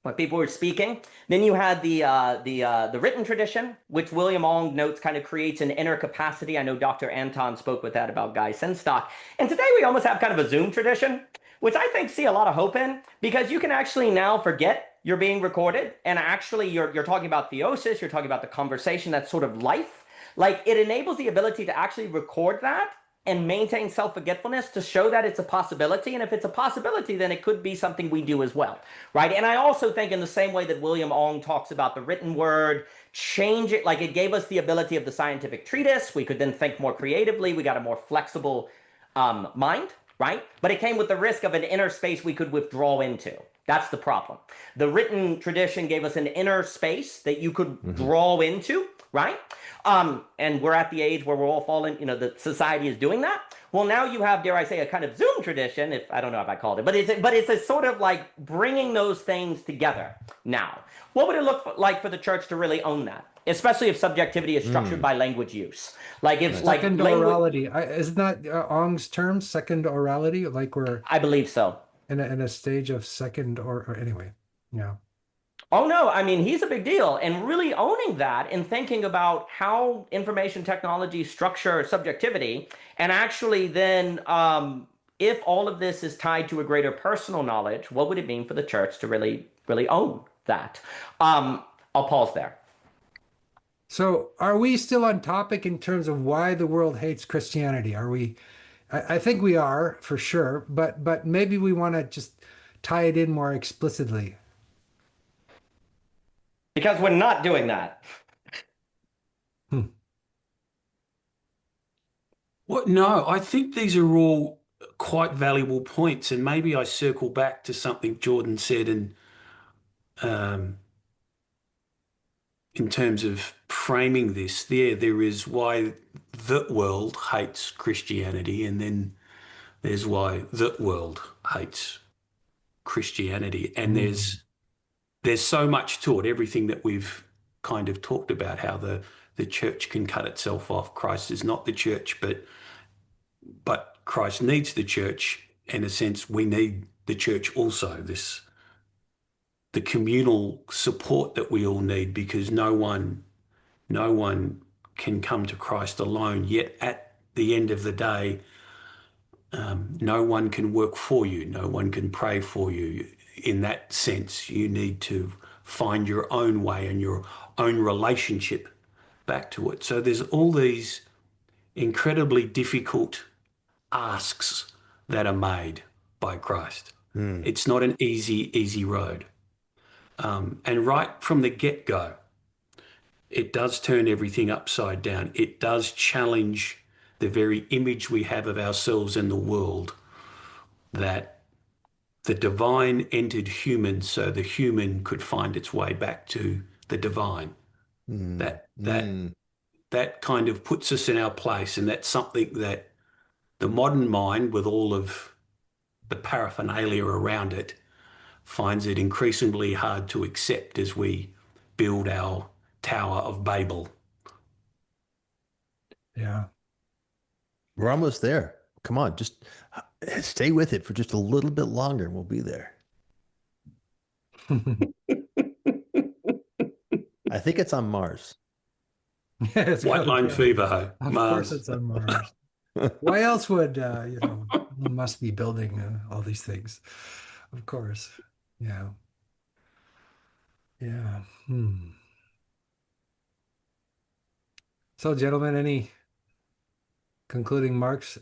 when people were speaking. Then you had the written tradition, which William Ong notes kind of creates an inner capacity. I know Dr. Anton spoke with that about Guy Senstock. And today we almost have kind of a Zoom tradition, which I think see a lot of hope in, because you can actually now forget you're being recorded. And actually you're talking about theosis, you're talking about the conversation, that's sort of life. Like, it enables the ability to actually record that and maintain self-forgetfulness to show that it's a possibility. And if it's a possibility, then it could be something we do as well, right? And I also think in the same way that William Ong talks about the written word, change it, like it gave us the ability of the scientific treatise. We could then think more creatively. We got a more flexible mind, right? But it came with the risk of an inner space we could withdraw into. That's the problem. The written tradition gave us an inner space that you could draw into, right? And we're at the age where we're all falling, the society is doing that. Well, now you have, dare I say, a kind of Zoom tradition, if I don't know if I called it, but it's a sort of like bringing those things together now. What would it look like for the church to really own that? Especially if subjectivity is structured by language use. Like if second orality, isn't that Ong's term, second orality? Like we're, I believe so. In a stage of second or anyway, yeah. Oh, no, I mean, he's a big deal. And really owning that and thinking about how information technology structure subjectivity. And actually then, if all of this is tied to a greater personal knowledge, what would it mean for the church to really, really own that? I'll pause there. So are we still on topic in terms of why the world hates Christianity? Are we? I think we are, for sure, but maybe we want to just tie it in more explicitly. Because we're not doing that. Well, no, I think these are all quite valuable points, and maybe I circle back to something Jordan said in terms of framing this. There is why the world hates Christianity, and then there's why the world hates Christianity. And there's so much to it, everything that we've kind of talked about, how the church can cut itself off. Christ is not the church, but Christ needs the church. In a sense, we need the church also, the communal support that we all need, because no one can come to Christ alone. Yet at the end of the day, no one can work for you. No one can pray for you. In that sense, you need to find your own way and your own relationship back to it. So there's all these incredibly difficult asks that are made by Christ. It's not an easy road. And right from the get-go, it does turn everything upside down. It does challenge the very image we have of ourselves in the world, that the divine entered human so the human could find its way back to the divine. That kind of puts us in our place, and that's something that the modern mind, with all of the paraphernalia around it, finds it increasingly hard to accept as we build our Tower of Babel. Yeah. We're almost there. Come on, just stay with it for just a little bit longer and we'll be there. I think it's on Mars. It's White line fever, hey? Of Mars. course it's on Mars. Why else would, Elon Musk be building all these things? Of course. Yeah. Yeah. So, gentlemen, any concluding remarks?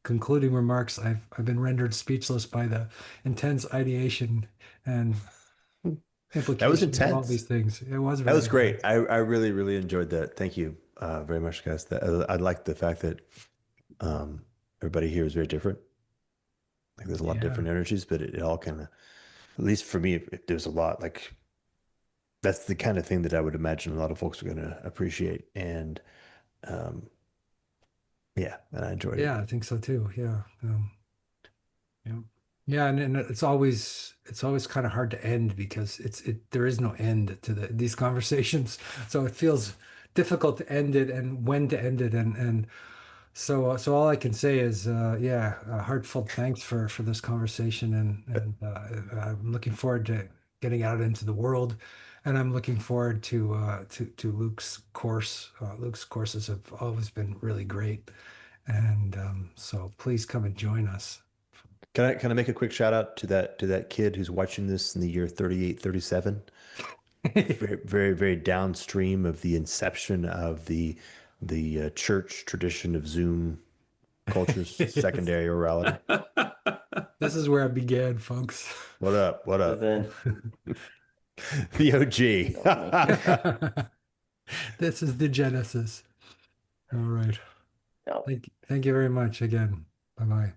Concluding remarks. I've been rendered speechless by the intense ideation and implications That was of all intense. these things. It was That was great. intense. I really, really enjoyed that. Thank you very much, guys. I like the fact that everybody here is very different. Like there's a lot of different energies, but it all kind of, at least for me, there's a lot. Like that's the kind of thing that I would imagine a lot of folks are going to appreciate. And yeah, and I enjoyed it. Yeah, I think so too. Yeah. Yeah. Yeah, and it's always kind of hard to end because there is no end to these conversations. So it feels difficult to end it and when to end it and so all I can say is yeah, heartfelt thanks for this conversation and I'm looking forward to getting out into the world and I'm looking forward to Luke's course. Luke's courses have always been really great. And so please come and join us. Can I make a quick shout out to that kid who's watching this in the year 3837? Very, very, very downstream of the inception of the church tradition of Zoom culture's secondary orality. This is where I began, folks. What up? What up? Then The OG. This is the Genesis. All right. no. Thank you very much again. Bye-bye.